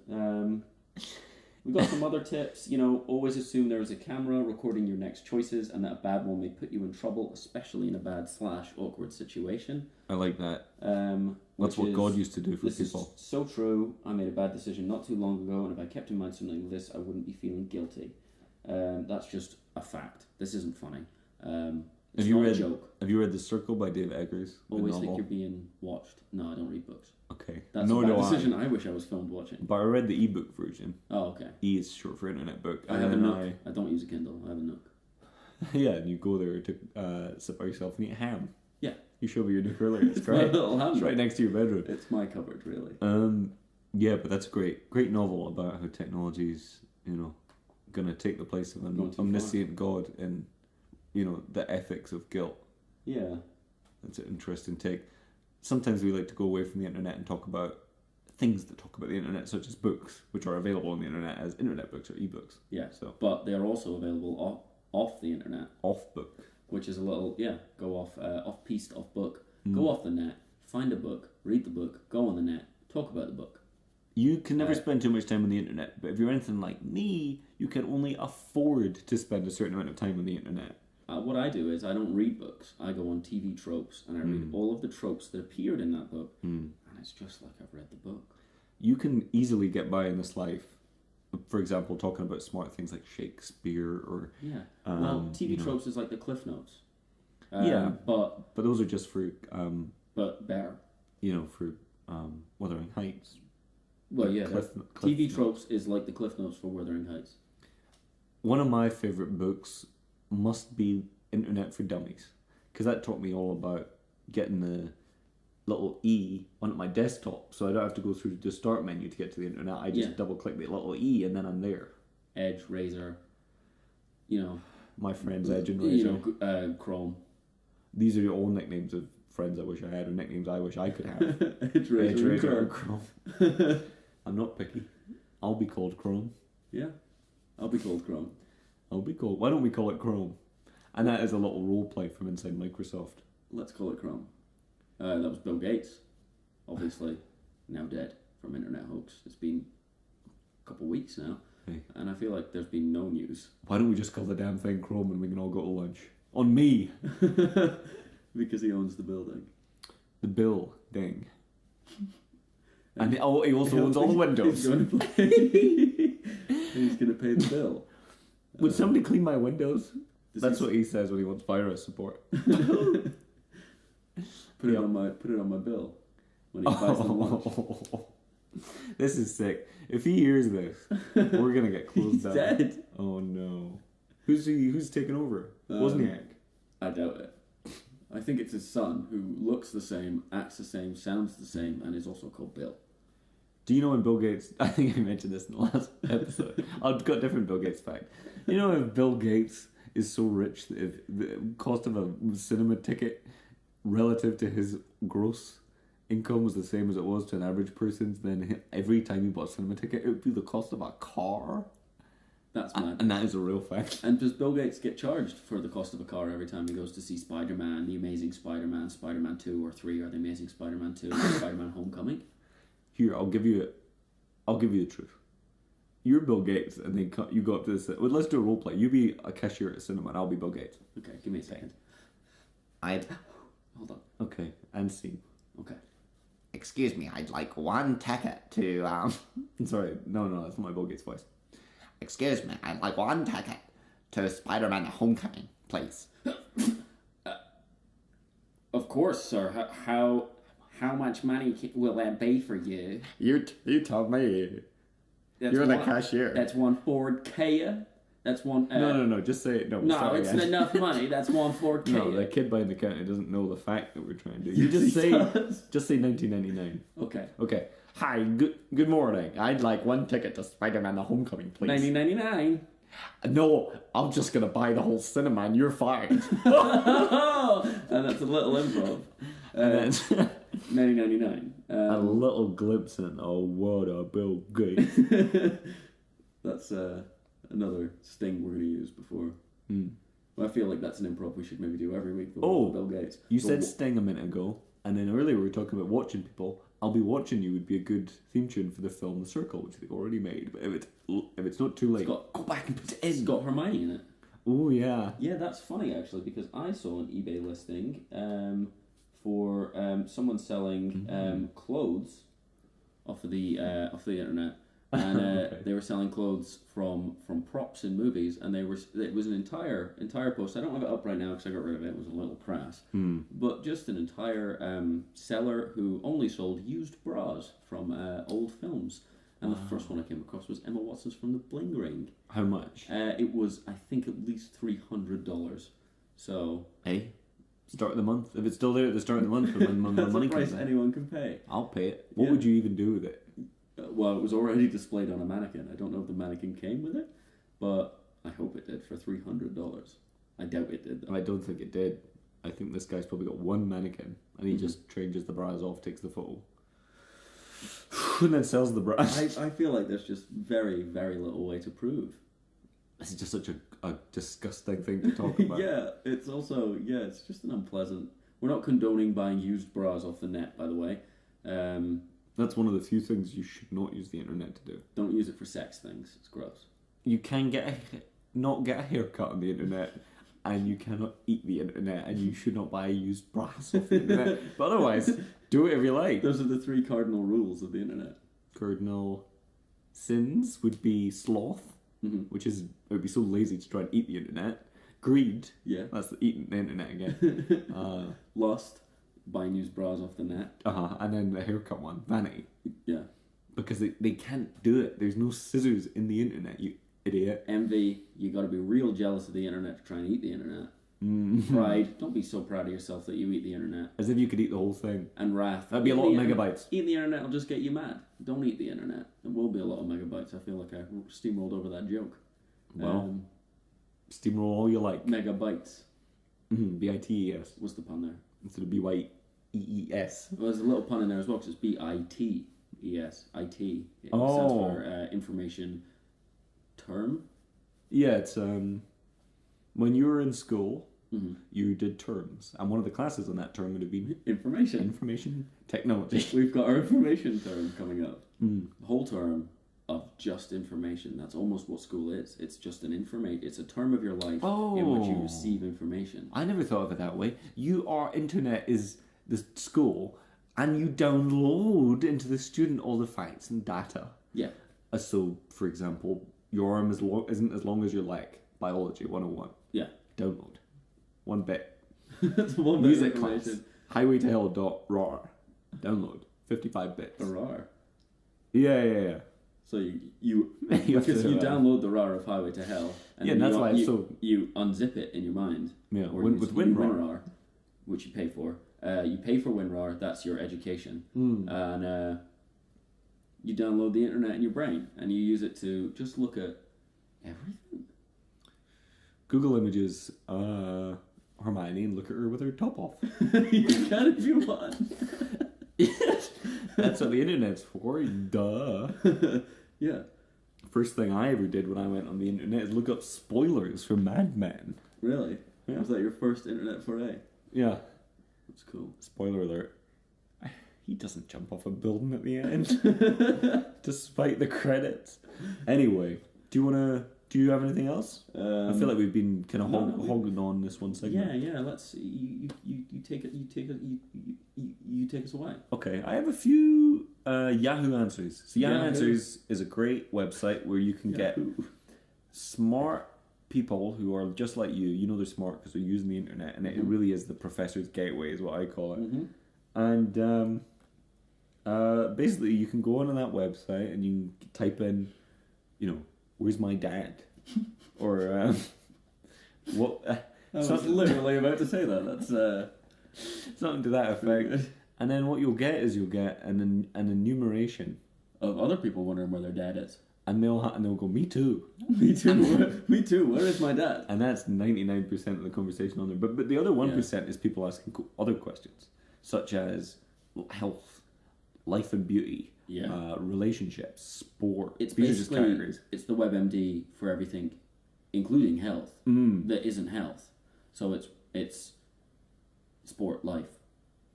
We've got some other tips. Always assume there is a camera recording your next choices and that a bad one may put you in trouble, especially in a bad/awkward situation. I like that. That's what God used to do for this people. Is so true. I made a bad decision not too long ago, and if I kept in mind something like this, I wouldn't be feeling guilty. That's just a fact. This isn't funny. It's not a joke. Have you read The Circle by Dave Eggers? Always think you're being watched. No, I don't read books. Okay. That's a bad decision. I wish I was filmed watching. But I read the ebook version. Oh, okay. E is short for internet book. I have a Nook. I don't use a Kindle. I have a Nook. Yeah, and you go there to sit by yourself and eat ham. Yeah. You showed me your nook earlier. It's It's my great. little ham. It's right next to your bedroom. It's my cupboard, really. Yeah, but that's a great novel about how technology's, going to take the place of an Gone too omniscient God and, the ethics of guilt. Yeah. That's an interesting take. Sometimes we like to go away from the internet and talk about things that talk about the internet, such as books, which are available on the internet as internet books or ebooks. Yeah. So But they're also available off the internet, off book. which is a little, go off piste, off book. Go off the net, find a book, read the book, go on the net, talk about the book. You can never spend too much time on the internet, but if you're anything like me, you can only afford to spend a certain amount of time on the internet. What I do is I don't read books. I go on TV tropes and I read all of the tropes that appeared in that book, and it's just like I've read the book. You can easily get by in this life, for example, talking about smart things like Shakespeare or... Yeah. Well, TV tropes is like the Cliff Notes. But those are just for... but better. For Wuthering Heights. Well, yeah. Cliff TV Notes. tropes is like the Cliff Notes for Wuthering Heights. One of my favourite books must be Internet for Dummies, because that taught me all about getting the little E on my desktop, so I don't have to go through the start menu to get to the internet. I just double click the little E and then I'm there. Edge, Razor, My friends Edge and Razor. Chrome. These are your all nicknames of friends I wish I had, or nicknames I wish I could have. Edge, Razor, Edge, and Razor, Chrome. or Chrome. I'm not picky. I'll be called Chrome. Yeah, I'll be called Chrome. I'll be called... Why don't we call it Chrome? And that is a little role play from inside Microsoft. Let's call it Chrome. That was Bill Gates, obviously, now dead from internet hoax. It's been a couple of weeks now, and I feel like there's been no news. Why don't we just call the damn thing Chrome and we can all go to lunch? On me! Because he owns the building. The bill ding. And he also owns all the windows. He's going to pay the bill. Would somebody clean my windows? That's he what he says when he wants virus support. Put it on my bill when he buys them lunch. This is sick. If he hears this, we're gonna get closed He's down. dead. Oh no. Who's taking over? Wozniak. I doubt it. I think it's his son who looks the same, acts the same, sounds the same, and is also called Bill. Do you know when Bill Gates... I think I mentioned this in the last episode. I've got a different Bill Gates fact. You know if Bill Gates is so rich that if the cost of a cinema ticket relative to his gross income was the same as it was to an average person's, then every time he bought a cinema ticket, it would be the cost of a car. That's mad. And that is a real fact. And does Bill Gates get charged for the cost of a car every time he goes to see Spider-Man, The Amazing Spider-Man, Spider-Man 2 or 3, or The Amazing Spider-Man 2, or Spider-Man Homecoming? Here, I'll give you the truth. You're Bill Gates, and then you go up to this... Well, let's do a role play. You be a cashier at a cinema, and I'll be Bill Gates. Okay, give me a second. Hold on. Okay, and scene. Okay. Excuse me, I'd like one ticket to, Sorry, no, that's not my Bill Gates voice. Excuse me, I'd like one ticket to Spider-Man Homecoming, please. Of course, sir. How much money will that be for you? You tell me. You're the cashier. That's one Ford Kia. That's one... No, just say it. No, it's enough money. That's one Ford Kia. No, the kid behind the counter doesn't know the fact that we're trying to do. You just say 1999. Okay. Hi, good morning. I'd like one ticket to Spider-Man: The Homecoming, please. 1999. No, I'm just gonna buy the whole cinema and you're fired. And that's a little improv. And then 1999. a little glimpse in. Oh, what a Bill Gates. That's another sting we're going to use before. Well, I feel like that's an improv we should maybe do every week. For Bill Gates. You said sting a minute ago, and then earlier we were talking about watching people. I'll Be Watching You would be a good theme tune for the film The Circle, which they've already made. But if it's not too late, go back and put it in. It's got Hermione in it. Oh, yeah. Yeah, that's funny, actually, because I saw an eBay listing for someone selling clothes off of the internet. And Okay. they were selling clothes from props in movies, and it was an entire post. I don't have it up right now because I got rid of it. It was a little crass, but just an entire seller who only sold used bras from old films, And the first one I came across was Emma Watson's from the Bling Ring. How much? It was, I think, at least $300. So... Hey, start of the month. If it's still there at the start of the month, when the that's money a price comes in, anyone can pay. I'll pay it. What Yeah. would you even do with it? Well, it was already displayed on a mannequin. I don't know if the mannequin came with it, but I hope it did for $300. I doubt it did, though. I don't think it did. I think this guy's probably got one mannequin, and he just changes the bras off, takes the photo, and then sells the bras. I feel like there's just very, very little way to prove. This is just such a disgusting thing to talk about. Yeah, it's also, it's just an unpleasant... We're not condoning buying used bras off the net, by the way. That's one of the few things you should not use the internet to do. Don't use it for sex things. It's gross. You can not get a haircut on the internet, and you cannot eat the internet, and you should not buy used bras off the internet. But otherwise, do whatever you like. Those are the 3 cardinal rules of the internet. Cardinal sins would be sloth, Mm-hmm. which is, it would be so lazy to try and eat the internet. Greed, Yeah. that's eating the internet again. Lust, buying used bras off the net. And then the haircut one, vanity. Yeah. Because they can't do it. There's no scissors in the internet, you idiot. Envy, you got to be real jealous of the internet to try and eat the internet. Pride, don't be so proud of yourself that you eat the internet. As if you could eat the whole thing. And wrath. That'd be a lot of megabytes. Eating the internet will just get you mad. Don't eat the internet. It will be a lot of megabytes. I feel like I steamrolled over that joke. Well, steamroll all you like. Megabytes. B-I-T-E-S. What's the pun there? Instead of B-Y-E-E-S. Well, there's a little pun in there as well, because it's B-I-T-E-S. I-T. It stands Oh. for information term. Yeah, it's when you were in school, Mm-hmm. you did terms, and one of the classes on that term would have been Information. information technology. We've got our information term coming up. Mm. The whole term of just information. That's almost what school is. It's just an information. It's a term of your life in which you Oh. receive information. I never thought of it that way. Our internet is the school, and you download into the student all the facts and data. Yeah. So, for example, your arm isn't as long as your leg. Biology 101. Yeah. Download. 1 bit. That's one bit of Music class. information. Highway to Hell.rar. Download. 55 bits. RAR. Yeah. So you You have because to, you download the RAR of Highway to Hell, and Yeah, then that's you, why it's so- you unzip it in your mind. Yeah, Or with WinRAR. which you pay for. You pay for WinRAR. That's your education, and you download the internet in your brain, and you use it to just look at everything. Google Images, Hermione, and look at her with her top off. You can if you want. That's what the internet's for, duh. Yeah. First thing I ever did when I went on the internet is look up spoilers for Mad Men. Really? Yeah. Was that your first internet foray? Yeah. That's cool. Spoiler alert. He doesn't jump off a building at the end, despite the credits. Anyway, do you have anything else? I feel like we've been kind of hogging on this one segment. Yeah. Let's you take it. You take us away. Okay, I have a few Yahoo Answers. So Yahoo Yahoo. Answers is a great website where you can get smart people who are just like you. You know they're smart because they're using the internet, and it really is the professor's gateway, is what I call it. Mm-hmm. And basically, you can go on that website and you can type in, where's my dad, or what. I was literally about to say that. That's Something to that effect. And then what you'll get is an enumeration of other people wondering where their dad is. and they'll go, me too. Me too. Me too. Where is my dad? And that's 99% of the conversation on there. But the other 1% is people asking other questions, such as health, life and beauty, relationships, sport. It's These are just basically categories. it's the WebMD for everything, including health that isn't health. So it's sport, life,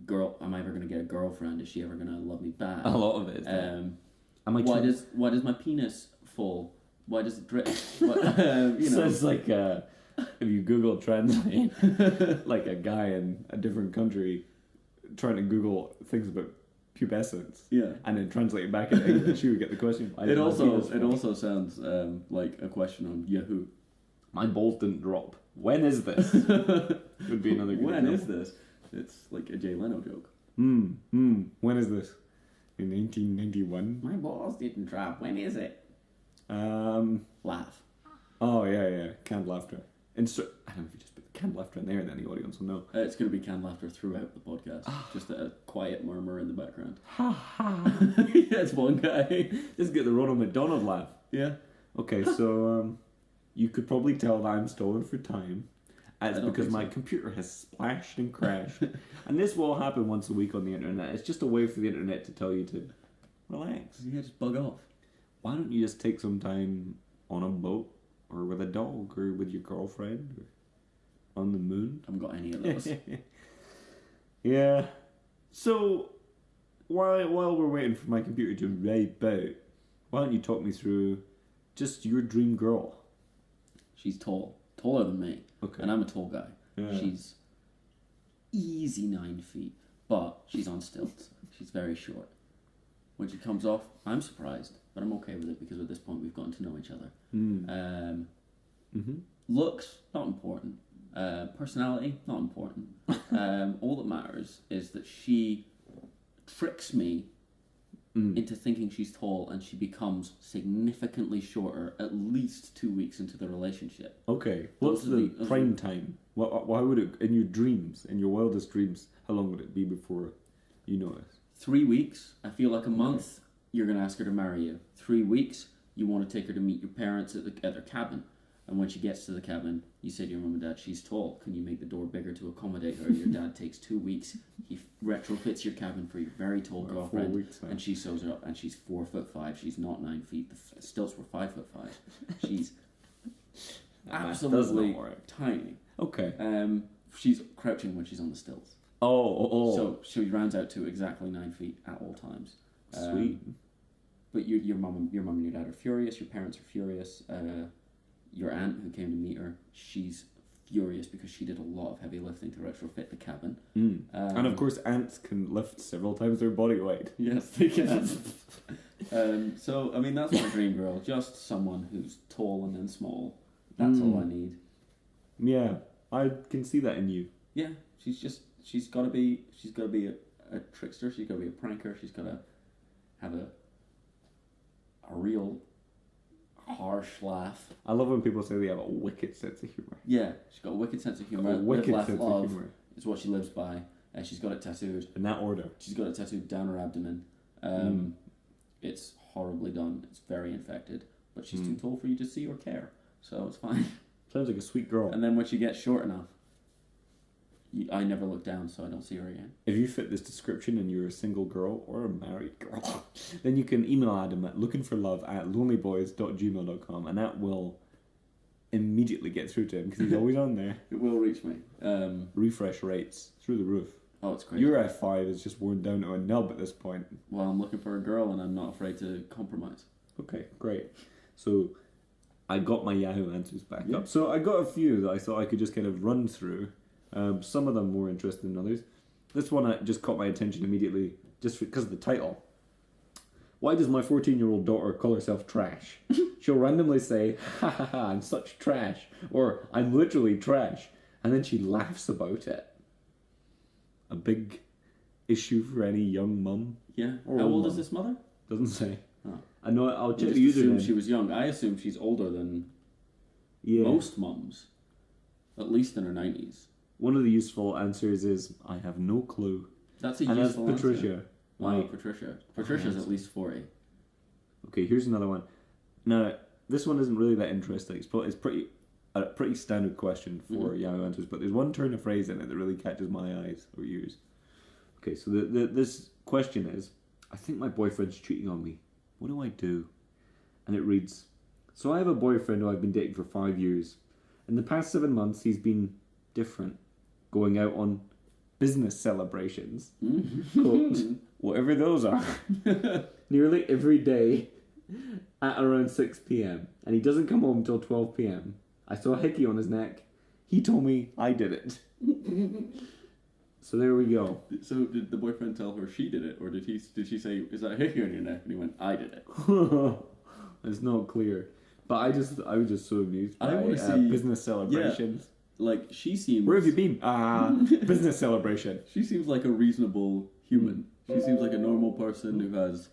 girl. Am I ever going to get a girlfriend? Is she ever going to love me back? A lot of it is that. Why does my penis fall? Why does it drip? So it's like if you Google Translate, like a guy in a different country trying to Google things about pubescence, and then translate it back into English, you would get the question. It also sounds like a question on Yahoo. My balls didn't drop. When is this? Would be another good When example. is this? It's like a Jay Leno joke. When is this? in 1991. My balls didn't drop. When is it? Laugh. Oh, yeah. Canned laughter. I don't know if you just put the canned laughter in there, then the audience will know. It's going to be canned laughter throughout the podcast. Just a quiet murmur in the background. Ha ha. That's one guy. Just get the Ronald McDonald laugh. Yeah. Okay, so you could probably tell that I'm stalling for time. It's because my computer has splashed and crashed. And this will happen once a week on the internet. It's just a way for the internet to tell you to relax. Yeah, just bug off. Why don't you just take some time on a boat or with a dog or with your girlfriend or on the moon? I haven't got any of those. Yeah. So, while we're waiting for my computer to reboot, why don't you talk me through just your dream girl? She's tall. Taller than me. Okay. And I'm a tall guy. Yeah. She's easy 9 feet, but she's on stilts. She's very short. When she comes off, I'm surprised, but I'm okay with it because at this point we've gotten to know each other. Looks, not important. Personality, not important. All that matters is that she tricks me into thinking she's tall, and she becomes significantly shorter at least 2 weeks into the relationship. Okay. What's the prime time? Why would it, in your dreams, in your wildest dreams, how long would it be before you notice? 3 weeks. I feel like a month, you're going to ask her to marry you. 3 weeks, you want to take her to meet your parents at their cabin. And when she gets to the cabin, you say to your mum and dad, she's tall. Can you make the door bigger to accommodate her? Your dad takes 2 weeks. He retrofits your cabin for your very tall girlfriend. 4 weeks now. And she sews her up. And she's 4'5". She's not 9 feet. The stilts were 5'5". She's absolutely tiny. Okay. She's crouching when she's on the stilts. Oh. So she rounds out to exactly 9 feet at all times. Sweet. But your mum and your dad are furious. Your parents are furious. Your aunt who came to meet her, she's furious because she did a lot of heavy lifting to retrofit the cabin. And of course, ants can lift several times their body weight. Yes, they can. So, I mean, that's my dream girl. Just someone who's tall and then small. That's all I need. Yeah, I can see that in you. Yeah, she's got to be a trickster. She's got to be a pranker. She's got to have a real harsh laugh. I love when people say they have a wicked sense of humour. Yeah, she's got a wicked sense of humour. A wicked laugh sense of humour is what she lives by, and she's got it tattooed. In that order. She's got it tattooed down her abdomen. It's horribly done. It's very infected, but she's too tall for you to see or care, so it's fine. Sounds like a sweet girl. And then when she gets short enough, I never look down, so I don't see her again. If you fit this description and you're a single girl or a married girl, then you can email Adam at lookingforlove@lonelyboys.gmail.com, and that will immediately get through to him because he's always on there. It will reach me. Refresh rates through the roof. Oh, it's crazy. Your F5 is just worn down to a nub at this point. Well, I'm looking for a girl, and I'm not afraid to compromise. Okay, great. So I got my Yahoo answers back up. So I got a few that I thought I could just kind of run through. Some of them more interesting than others. This one just caught my attention immediately just because of the title. Why does my 14-year-old daughter call herself trash? She'll randomly say, ha ha ha, I'm such trash, or I'm literally trash, and then she laughs about it. A big issue for any young mum. Yeah. Or How old mum. is this mother? Doesn't say. Oh. I know. I'll check You the just assumed username. she was young. I assume she's older than Yeah. most mums, at least in her 90s. One of the useful answers is, I have no clue. That's a And that's useful Patricia. answer. Wow, Patricia. Patricia's at least 40. Okay, here's another one. Now, this one isn't really that interesting. It's pretty a pretty standard question for Yahoo Answers, but there's one turn of phrase in it that really catches my eyes or ears. Okay, so this question is, I think my boyfriend's cheating on me. What do I do? And it reads, so I have a boyfriend who I've been dating for 5 years. In the past 7 months, he's been different, going out on business celebrations, quote, whatever those are, nearly every day at around 6 p.m. And he doesn't come home till 12 p.m. I saw a hickey on his neck. He told me I did it. So there we go. So did the boyfriend tell her she did it, or did she say, is that a hickey on your neck? And he went, I did it. It's not clear. But I was just so amused by I wanna see- business celebrations. like, she seems... Where have you been? Business celebration. She seems like a reasonable human. She seems like a normal person who has,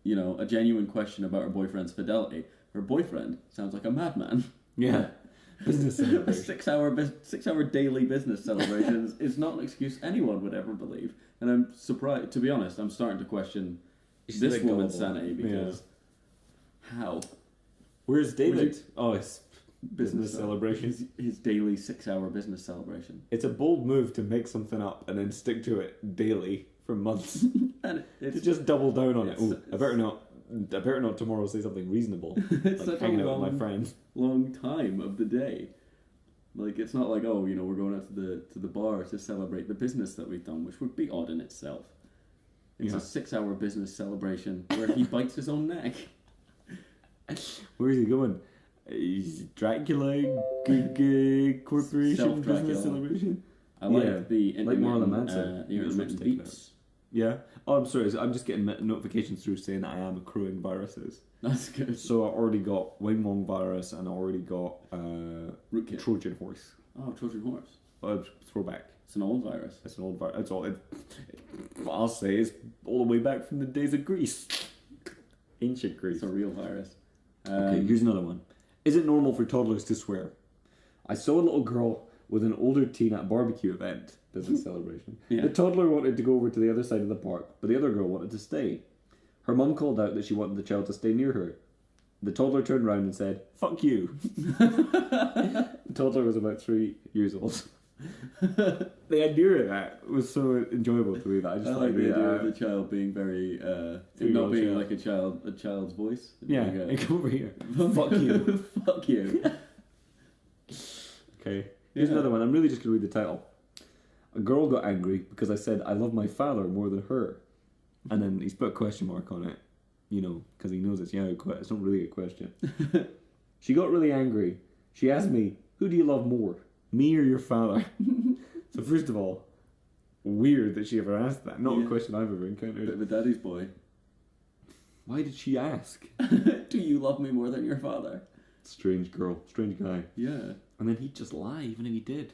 you know, a genuine question about her boyfriend's fidelity. Her boyfriend sounds like a madman. Yeah. Business A celebration. 6-hour daily business celebration is not an excuse anyone would ever believe. And I'm surprised, to be honest, I'm starting to question She's this like woman's gullible. sanity because how? Where's David? you- Oh, it's business celebration. His daily 6-hour business celebration. It's a bold move to make something up and then stick to it daily for months. And to it's just double down on it. it's- Ooh, I better not tomorrow say something reasonable. it's Like such hanging a out with my long, friends. long time of the day. Like, it's not like, oh, you know, we're going out to the bar to celebrate the business that we've done, which would be odd in itself. It's Yeah. a 6-hour business celebration where he bites his own neck. Where is he going? He's Dracula Corporation Self-Dracula. business celebration. I like Yeah. the Like Marilyn intermittent, Manson. the Your intermittent lips taken beats. Yeah. Oh, I'm sorry. I'm just getting notifications through saying that I am accruing viruses. That's good. So I already got wingworm virus and I already got Rootkit. Trojan horse. Oh, Trojan horse. Throwback. It's an old virus. It's an old virus. It's all. I'll say it's all the way back from the days of Greece. Ancient Greece. It's a real virus. Okay, here's another one. Is it normal for toddlers to swear? I saw a little girl with an older teen at a barbecue event, business celebration. Yeah. The toddler wanted to go over to the other side of the park, but the other girl wanted to stay. Her mum called out that she wanted the child to stay near her. The toddler turned around and said, "Fuck you." The toddler was about 3 years old. The idea of that was so enjoyable to me that I just I thought like it'd be, the idea of the child being very, it not Three-year-old being child. like a child's voice. It'd yeah, be hey, like come over here. Fuck you. Fuck you. Okay, here's Yeah. another one. I'm really just going to read the title. A girl got angry because I said I love my father more than her. And then he's put a question mark on it, you know, because he knows it's it's not really a question. She got really angry. She asked me, "Who do you love more, me or your father?" So first of all, weird that she ever asked that. Not a Yeah. question I've ever Bit encountered. of a daddy's boy. Why did she ask? Do you love me more than your father? Strange girl, strange guy. Yeah. And then he'd just lie, even if he did.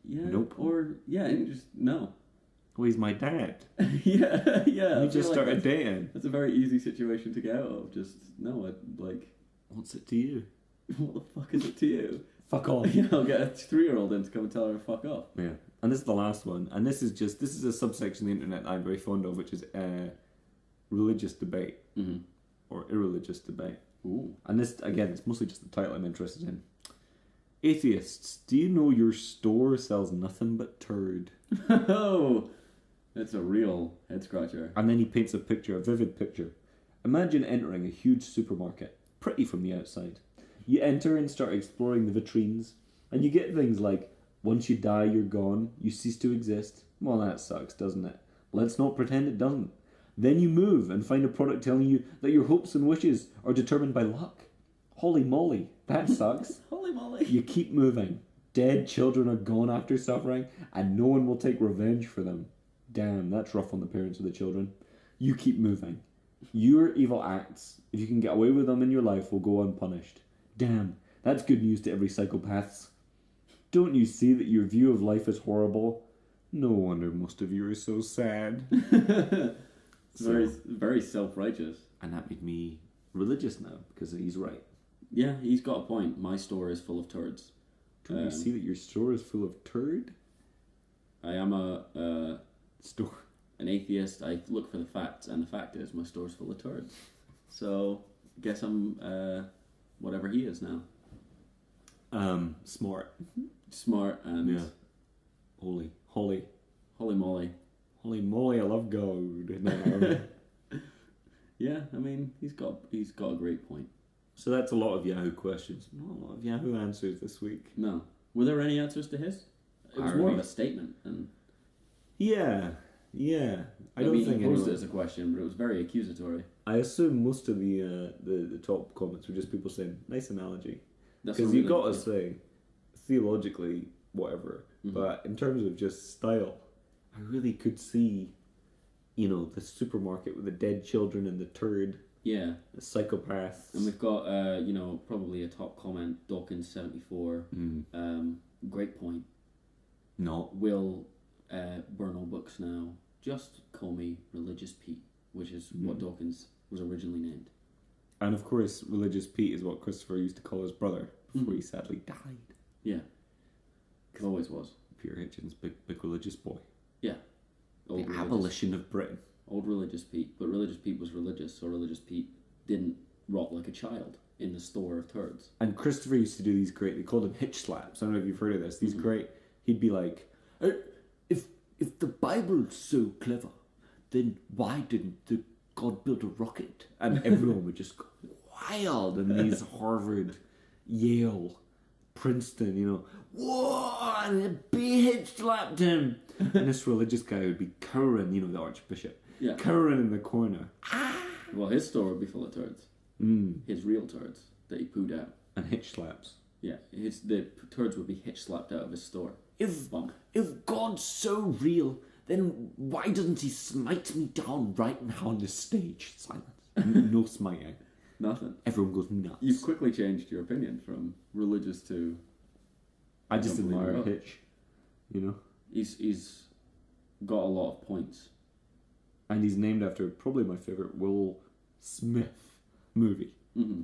Yeah. Nope. Or, yeah, and just, no. Well, he's my dad. yeah, yeah. I We feel just like started that's, dating. that's a very easy situation to get out of. Just, no, like, What's it to you? what the fuck is it to you? Fuck off. Yeah, I'll get a 3-year-old in to come and tell her to fuck off. Yeah, and this is the last one, and this is a subsection of the internet I'm very fond of, which is religious debate Mm-hmm. or irreligious debate. Ooh. And this again, it's mostly just the title I'm interested in. Atheists, do you know your store sells nothing but turd? Oh, that's a real head scratcher. And then he paints a picture, a vivid picture. Imagine entering a huge supermarket, pretty from the outside. You enter and start exploring the vitrines, and you get things like, once you die, you're gone, you cease to exist. Well, that sucks, doesn't it? Let's not pretend it doesn't. Then you move and find a product telling you that your hopes and wishes are determined by luck. Holy moly, that sucks. Holy moly. You keep moving. Dead children are gone after suffering, and no one will take revenge for them. Damn, that's rough on the parents of the children. You keep moving. Your evil acts, if you can get away with them in your life, will go unpunished. Damn, that's good news to every psychopath. Don't you see that your view of life is horrible? No wonder most of you are so sad. Very, very self-righteous. And that made me religious now, because he's right. Yeah, he's got a point. My store is full of turds. Don't you see that your store is full of turd? I am a Store. an atheist. I look for the facts, and the fact is my store's full of turds. So, guess I'm whatever he is now. Smart. Smart and Yeah. Holy holy moly. moly, I love God. No. Yeah, I mean he's got a great point. So that's a lot of Yahoo questions. Not a lot of Yahoo answers this week. No, were there any answers to his? It was more of a statement, and Yeah. I don't mean, think he posed anyone. it as a question, but it was very accusatory. I assume most of the top comments were just people saying nice analogy, That's because a you really- got to say theologically whatever, Mhm. but in terms of just style, I really could see, the supermarket with the dead children and the turd, Yeah, the psychopaths. and we've got probably a top comment, Dawkins74. Great point. No. Will burn all books now. Just call me Religious Pete, which is what Dawkins was originally named. And of course, Religious Pete is what Christopher used to call his brother before he sadly died. Yeah. It always was. Peter Hitchens, big religious boy. Yeah. The abolition of Britain. Old Religious Pete. But Religious Pete was religious, so Religious Pete didn't rot like a child in the store of turds. And Christopher used to do these great, they called them hitch slaps. I don't know if you've heard of this. These great, he'd be like, if the Bible's so clever, then why didn't God build a rocket? And everyone would just go wild. And these Harvard, Yale, Princeton, you know, whoa, and a big hitch slapped him. And this religious guy would be cowering, you know, the Archbishop, cowering in the corner. Well, his store would be full of turds. His real turds that he pooed out. And hitch slaps. Yeah, the turds would be hitch slapped out of his store. If God's so real, then why doesn't he smite me down right now on the stage? Silence. No smiting. Nothing. Everyone goes nuts. You've quickly changed your opinion from religious to... I just don't believe admire in God. Hitch, you know? He's got a lot of points. And he's named after probably my favourite Will Smith movie. Mm-hmm.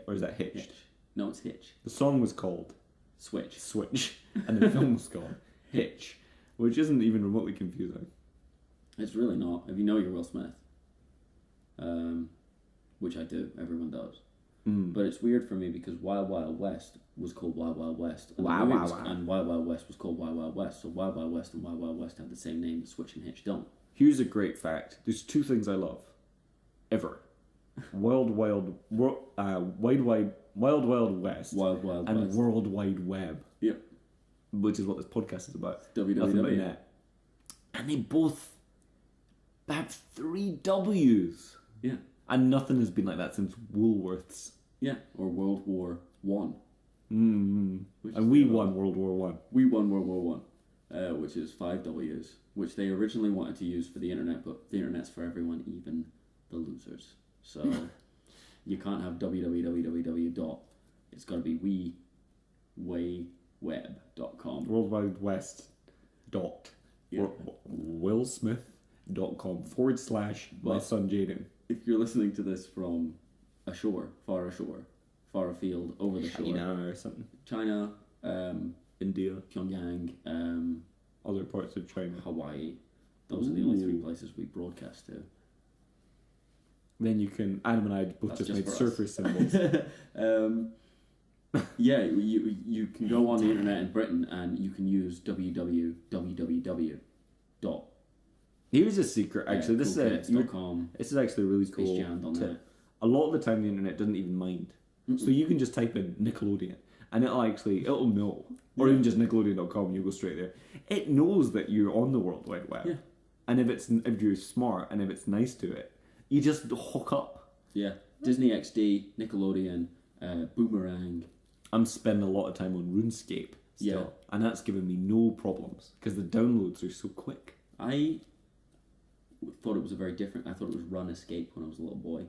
Or is that Hitched? Hitch. No, it's Hitch. The song was called Switch. Switch, and the film was called Hitch, which isn't even remotely confusing. It's really not. If you know you're Will Smith, which I do, everyone does. But it's weird for me because Wild Wild West was called Wild Wild West. And Wow, wow, wow. And Wild Wild West was called Wild Wild West. So Wild Wild West and Wild Wild West have the same name, but Switch and Hitch don't. Here's a great fact. There's two things I love. Ever. Wild Wild West. Wild Wild and West. World Wide Web. Yep. Which is what this podcast is about. www. Nothing but net. And they both have 3 W's. Yeah. And nothing has been like that since Woolworths. Yeah. Or World War One. And we won World War One. We won World War One, which is 5 W's, which they originally wanted to use for the internet, but the internet's for everyone, even the losers. So you can't have www. Dot. It's got to be wewayweb.com. World Wide West. Dot. Yeah. WillSmith.com / my son Jaden. If you're listening to this from ashore, far afield, over the shore, China or something. China, India. Pyongyang, Other parts of China. Hawaii, those are the only 3 places we broadcast to. Then you can, Adam and I both That's just made just surfer symbols. Yeah, you can go on the internet in Britain and you can use www. Dot. Here's a secret, actually. This is actually a really cool Jammed.net. tip. A lot of the time the internet doesn't even mind. So you can just type in Nickelodeon and it'll know. Or even just Nickelodeon.com and you'll go straight there. It knows that you're on the World Wide Web. Yeah. And if you're smart and if it's nice to it, you just hook up. Yeah. Disney XD, Nickelodeon, Boomerang. I'm spending a lot of time on RuneScape still. Yeah. And that's given me no problems because the downloads are so quick. I thought it was I thought it was Run Escape when I was a little boy.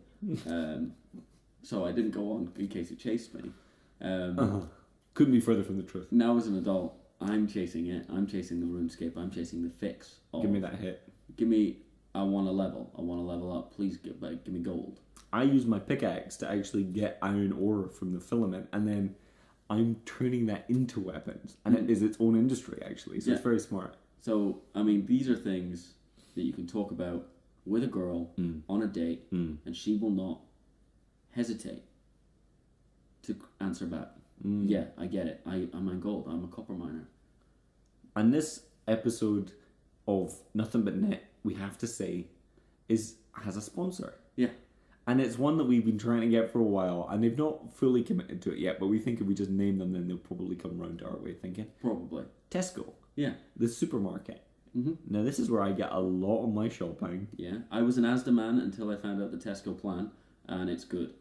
So I didn't go on in case it chased me. Couldn't be further from the truth. Now as an adult, I'm chasing it. I'm chasing the RuneScape. I'm chasing the fix. Give me that hit. I want a level. I want to level up. Please give me gold. I use my pickaxe to actually get iron ore from the filament, and then I'm turning that into weapons, and it is its own industry actually. So it's very smart. So I mean, these are things that you can talk about with a girl on a date, and she will not hesitate to answer back. Yeah, I get it. I'm on gold. I'm a copper miner. And this episode of Nothing But Net, we have to say, has a sponsor. Yeah. And it's one that we've been trying to get for a while, and they've not fully committed to it yet, but we think if we just name them, then they'll probably come round to our way of thinking. Probably. Tesco. Yeah. The supermarket. Now, this is where I get a lot of my shopping. Yeah. I was an Asda man until I found out the Tesco plan, and it's good.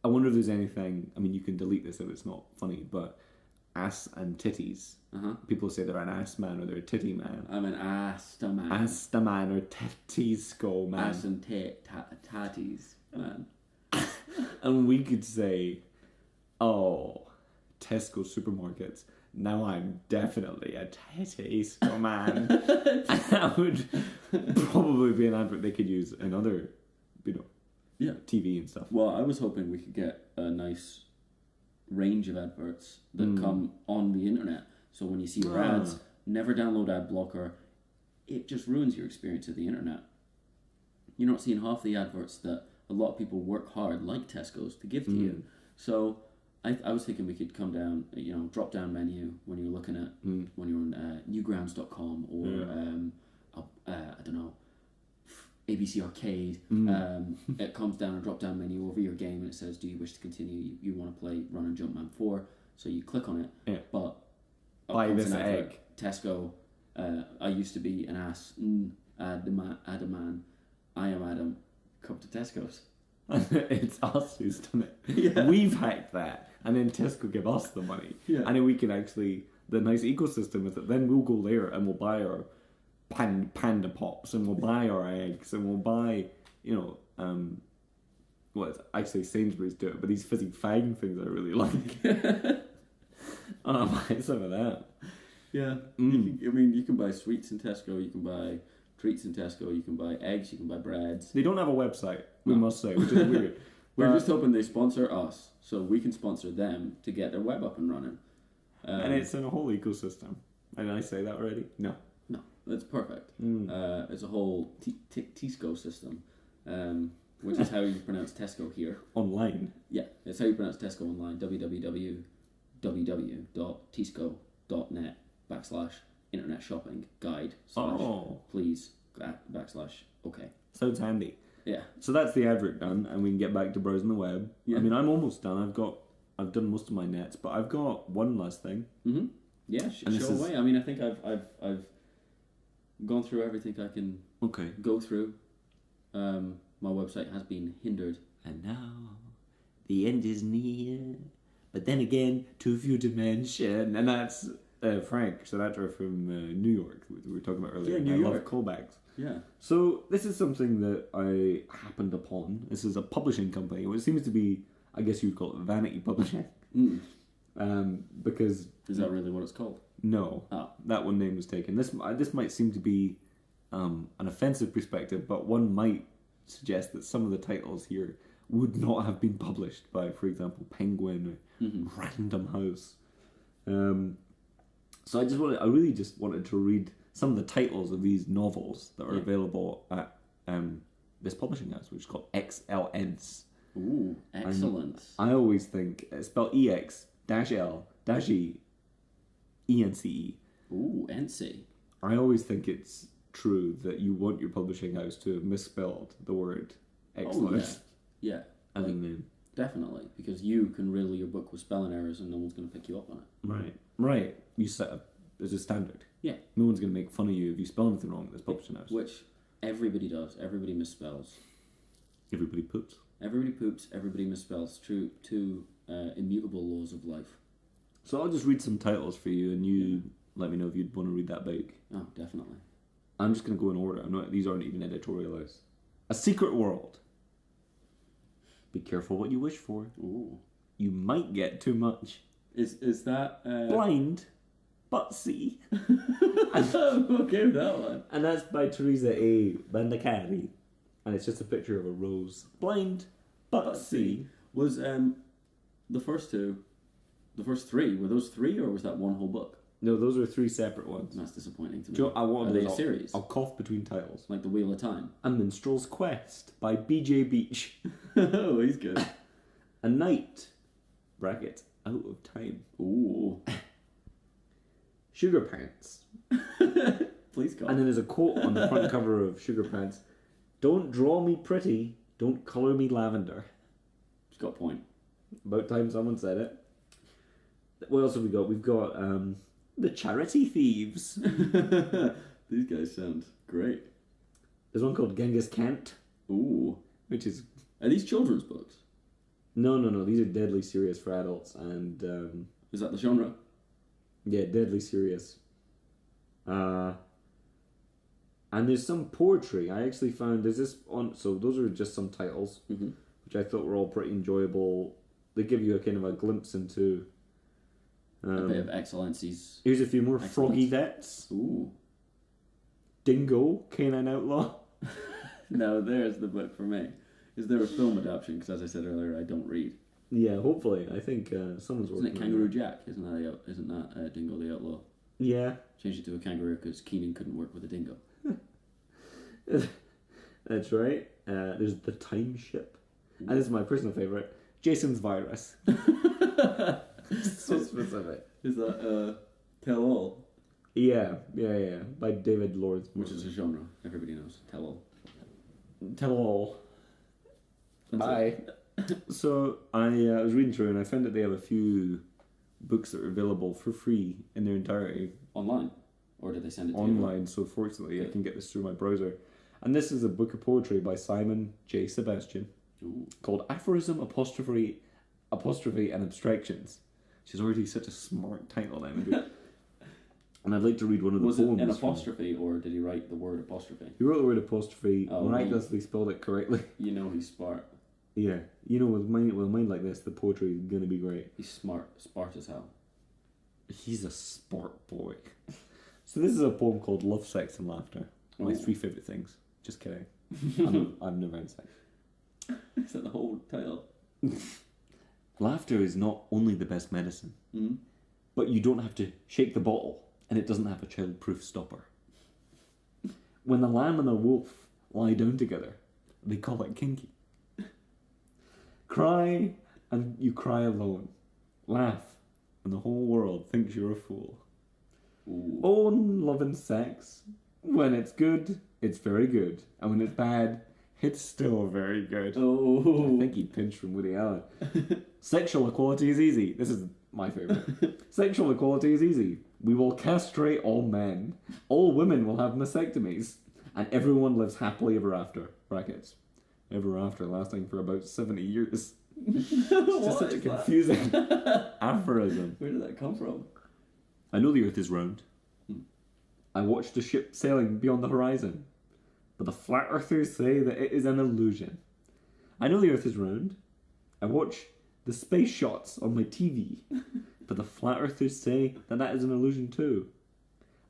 I wonder if there's anything, I mean, you can delete this if it's not funny, but ass and titties. People say they're an ass man or they're a titty man. I'm an Asta man. Asta man or titty man. Ass and tatties man. And we could say, oh, Tesco supermarkets, now I'm definitely a Tesco man. And that would probably be an advert they could use in other, Yeah. TV and stuff. Well, I was hoping we could get a nice range of adverts that come on the internet. So when you see your ads, never download ad blocker. It just ruins your experience of the internet. You're not seeing half the adverts that a lot of people work hard, like Tesco's, to give to you. So I was thinking we could come down, drop down menu when you're looking at when you're on newgrounds.com or I don't know, ABC Arcade. It comes down a drop down menu over your game and it says, do you wish to continue? You want to play Run and Jumpman 4, so you click on it. Yeah. But buy this advert, egg. Tesco. I used to be an ass. Adam. I am Adam. Come to Tesco's. It's us who's done it. Yeah. We've hacked that, and then Tesco give us the money. Yeah. And then we can actually, the nice ecosystem is that then we'll go there and we'll buy our panda pops, and we'll buy our eggs, and we'll buy, well, it's actually Sainsbury's do it, but these fizzy fang things I really like. I'll buy some of that. Yeah. You can buy sweets in Tesco, you can buy treats in Tesco, you can buy eggs, you can buy breads. They don't have a website, we must say, which is weird. We're just hoping they sponsor us so we can sponsor them to get their web up and running. And it's in a whole ecosystem. Did I say that already? No. No, that's perfect. It's a whole Tesco system, which is how you pronounce Tesco here. Online. Yeah, it's how you pronounce Tesco online. www.tesco.net/internet shopping guide / please / okay. Sounds handy. Yeah. So that's the advert done, and we can get back to browsing the web. Yeah. I mean, I'm almost done. I've done most of my nets, but I've got one last thing. Mm-hmm. Yeah, show away. I mean, I think I've gone through everything I can go through. My website has been hindered. And now the end is near, but then again, too few to mention. And that's Frank Sinatra from New York, we were talking about earlier. Yeah, New York. Love callbacks. Yeah. So this is something that I happened upon. This is a publishing company, which seems to be, I guess you'd call it vanity publishing. Because... Is that really what it's called? No. Oh. That one name was taken. This might seem to be an offensive perspective, but one might suggest that some of the titles here would not have been published by, for example, Penguin or Random House. So I really just wanted to read some of the titles of these novels that are available at this publishing house, which is called Excellence. Ooh, excellence. I always think it's spelled EX-L-E-N-C-E. Ooh, NC. I always think it's true that you want your publishing house to have misspelled the word excellence. Oh, yeah. As a name. Definitely, because you can riddle your book with spelling errors and no one's going to pick you up on it. Right. You set up as a standard. Yeah. No one's going to make fun of you if you spell anything wrong at this publishing house. Which everybody does. Everybody misspells. Everybody poops. Everybody poops. Everybody misspells. Two immutable laws of life. So I'll just read some titles for you, and you let me know if you'd want to read that book. Oh, definitely. I'm just going to go in order. These aren't even editorialized. A Secret World. Be careful what you wish for. Ooh. You might get too much. Is that... Blind, but see. I'm okay with that one. And that's by Teresa A. Bandacari. And it's just a picture of a rose. Blind, but see. Was the first three, were those three or was that one whole book? No, those are three separate ones. That's disappointing to me. Joe, Are they a series? I'll cough between titles. Like The Wheel of Time? A Minstrel's Quest by B.J. Beach. Oh, he's good. A Night, bracket, Out of Time. Ooh. Sugar Pants. Please God. And then there's a quote on the front cover of Sugar Pants. Don't draw me pretty, don't colour me lavender. He's got a point. About time someone said it. What else have we got? We've got The Charity Thieves. These guys sound great. There's one called Genghis Kant. Ooh. Which is... Are these children's books? No. These are deadly serious for adults. And... Is that the genre? Yeah, deadly serious. And there's some poetry. I actually found... There's this on... So those are just some titles, which I thought were all pretty enjoyable. They give you a kind of a glimpse into... A bit of excellencies. Here's a few more. Excellent. Froggy Vets. Ooh. Dingo, Canine Outlaw. No, there's the book for me. Is there a film adaptation? Because as I said earlier, I don't read. Yeah, hopefully. I think someone's working. Isn't it Kangaroo Jack? Isn't that Dingo the Outlaw? Yeah. Changed it to a kangaroo because Keenan couldn't work with a dingo. That's right. There's The Time Ship. And this is my personal favourite. Jason's Virus. So specific. Is that Tell All? Yeah. By David Lord. Which is a genre everybody knows. Tell All. Tell All. That's Bye. So I was reading through and I found that they have a few books that are available for free in their entirety. Online? Or did they send it to you? Online, so fortunately I can get this through my browser. And this is a book of poetry by Simon J. Sebastian. Ooh. Called Aphorism, Apostrophe, and Abstractions. She's already such a smart title then. And I'd like to read one of the Was poems. it an apostrophe or did he write the word apostrophe? He wrote the word apostrophe, Oh, miraculously spelled it correctly. You know he's smart. Yeah, you know, with a mind like this, the poetry is going to be great. He's smart as hell. He's a smart boy. So this is a poem called Love, Sex and Laughter. My Oh. 3 favourite things. Just kidding. I've never had sex. Is that the whole title? Laughter is not only the best medicine, Mm-hmm. but you don't have to shake the bottle and it doesn't have a child-proof stopper. When the lamb and the wolf lie down together, they call it kinky. Cry and you cry alone. Laugh and the whole world thinks you're a fool. Ooh. Own love and sex. When it's good, it's very good. And when it's bad, it's still very good. Oh. I think he pinched from Woody Allen. Sexual equality is easy. This is my favourite. Sexual equality is easy. We will castrate all men. All women will have mastectomies. And everyone lives happily ever after. Brackets. Ever after lasting for about 70 years. It's just such a confusing aphorism. Where did that come from? I know the earth is round. I watched a ship sailing beyond the horizon. But the flat earthers say that it is an illusion. I know the earth is round. I watch the space shots on my TV. But the flat earthers say that that is an illusion too.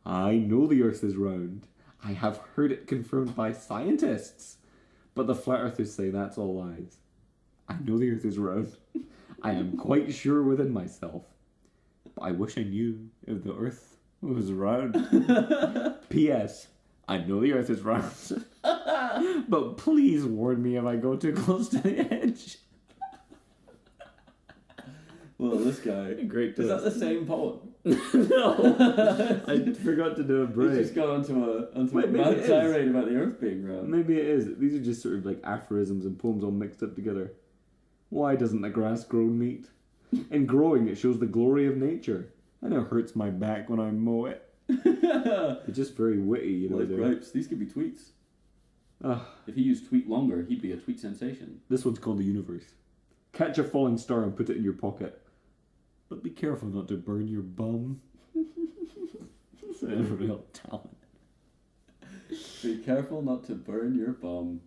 I know the earth is round. I have heard it confirmed by scientists. But the flat earthers say that's all lies. I know the earth is round. I am quite sure within myself. But I wish I knew if the earth was round. P.S. I know the earth is round. But please warn me if I go too close to the edge. Well, this guy. Great. Is that the same poem? No. I forgot to do a He's break. just gone onto a Wait, maybe mad it is. tirade about the earth being round. Maybe it is. These are just sort of like aphorisms and poems all mixed up together. Why doesn't the grass grow neat? In growing, it shows the glory of nature. And it hurts my back when I mow it. It's just very witty, you know. Life they're- gripes. These could be tweets. If he used tweet longer, he'd be a tweet sensation. This one's called The Universe. Catch a falling star and put it in your pocket. But be careful not to burn your bum. It's a real talent. Be careful not to burn your bum.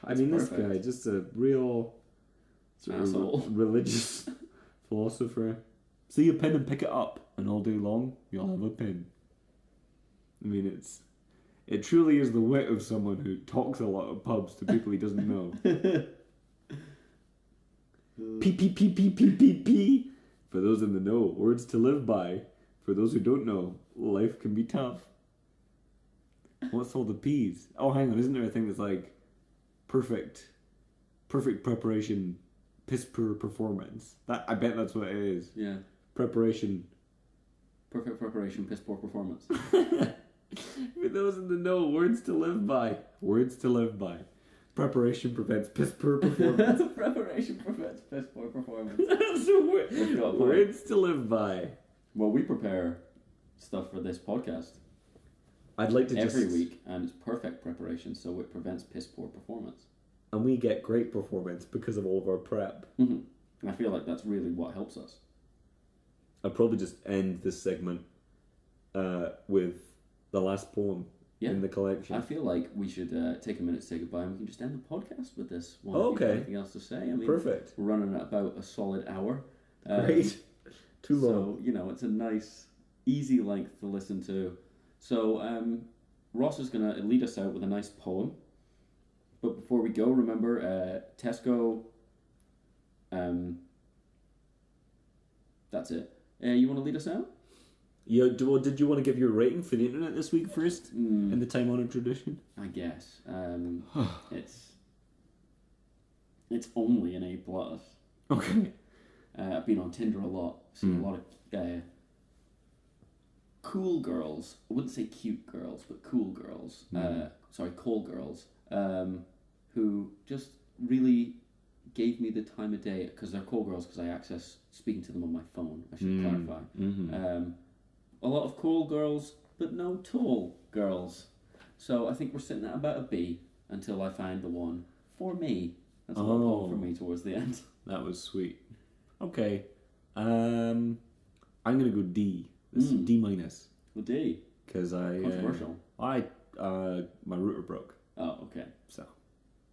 I mean, this perfect. guy, just a real sort of Asshole. religious philosopher. See a pin and pick it up, and all day long, you'll have a pin. I mean, it truly is the wit of someone who talks a lot at pubs to people he doesn't know. P. For those in the know, words to live by. For those who don't know, life can be tough. What's all the P's? Oh, hang on, isn't there a thing that's like perfect preparation, piss poor performance? I bet that's what it is. Yeah. Preparation. Perfect preparation, piss poor performance. For those in the know, words to live by. Words to live by. Preparation prevents piss poor performance. Preparation prevents piss poor performance. That's a word. We've got a point. Words to live by. Well, we prepare stuff for this podcast I'd like to every just... week, and it's perfect preparation, so it prevents piss poor performance. And we get great performance because of all of our prep. Mm-hmm. And I feel like that's really what helps us. I'll probably just end this segment with the last poem in the collection. I feel like we should take a minute to say goodbye, and we can just end the podcast with this one. Oh, If you've got okay. anything else to say? I mean, Perfect. We're running at about a solid hour. Great. Too long. So, you know, it's a nice, easy length to listen to. So, Ross is going to lead us out with a nice poem. But before we go, remember, Tesco, that's it. You want to lead us out? Yeah, did you want to give your rating for the internet this week first? In the time-honored tradition? I guess. It's only an A+. Okay. I've been on Tinder a lot. Seen a lot of cool girls. I wouldn't say cute girls, but cool girls. Cool girls. Who just really gave me the time of day, because they're cool girls because I access speaking to them on my phone. I should clarify. A lot of cool girls, but no tall girls. So I think we're sitting at about a B until I find the one for me. That's a lot for me towards the end. That was sweet. Okay. I'm gonna go D. This is D minus. Well, D. Because Controversial. My router broke. Oh, okay. So.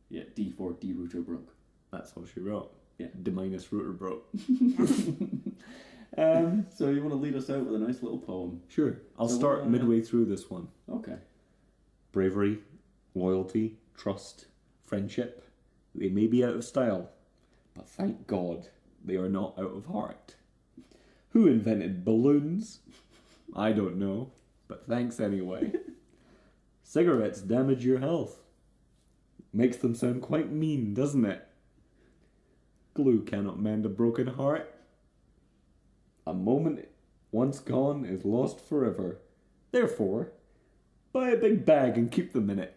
Yeah, D4, D router broke. That's all she wrote. Yeah. D minus router broke. So you want to lead us out with a nice little poem? Sure. I'll start midway through this one. Okay. Bravery, loyalty, trust, friendship. They may be out of style, but thank God they are not out of heart. Who invented balloons? I don't know, but thanks anyway. Cigarettes damage your health. Makes them sound quite mean, doesn't it? Glue cannot mend a broken heart. A moment once gone is lost forever. Therefore, buy a big bag and keep them in it.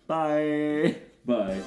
Bye. Bye.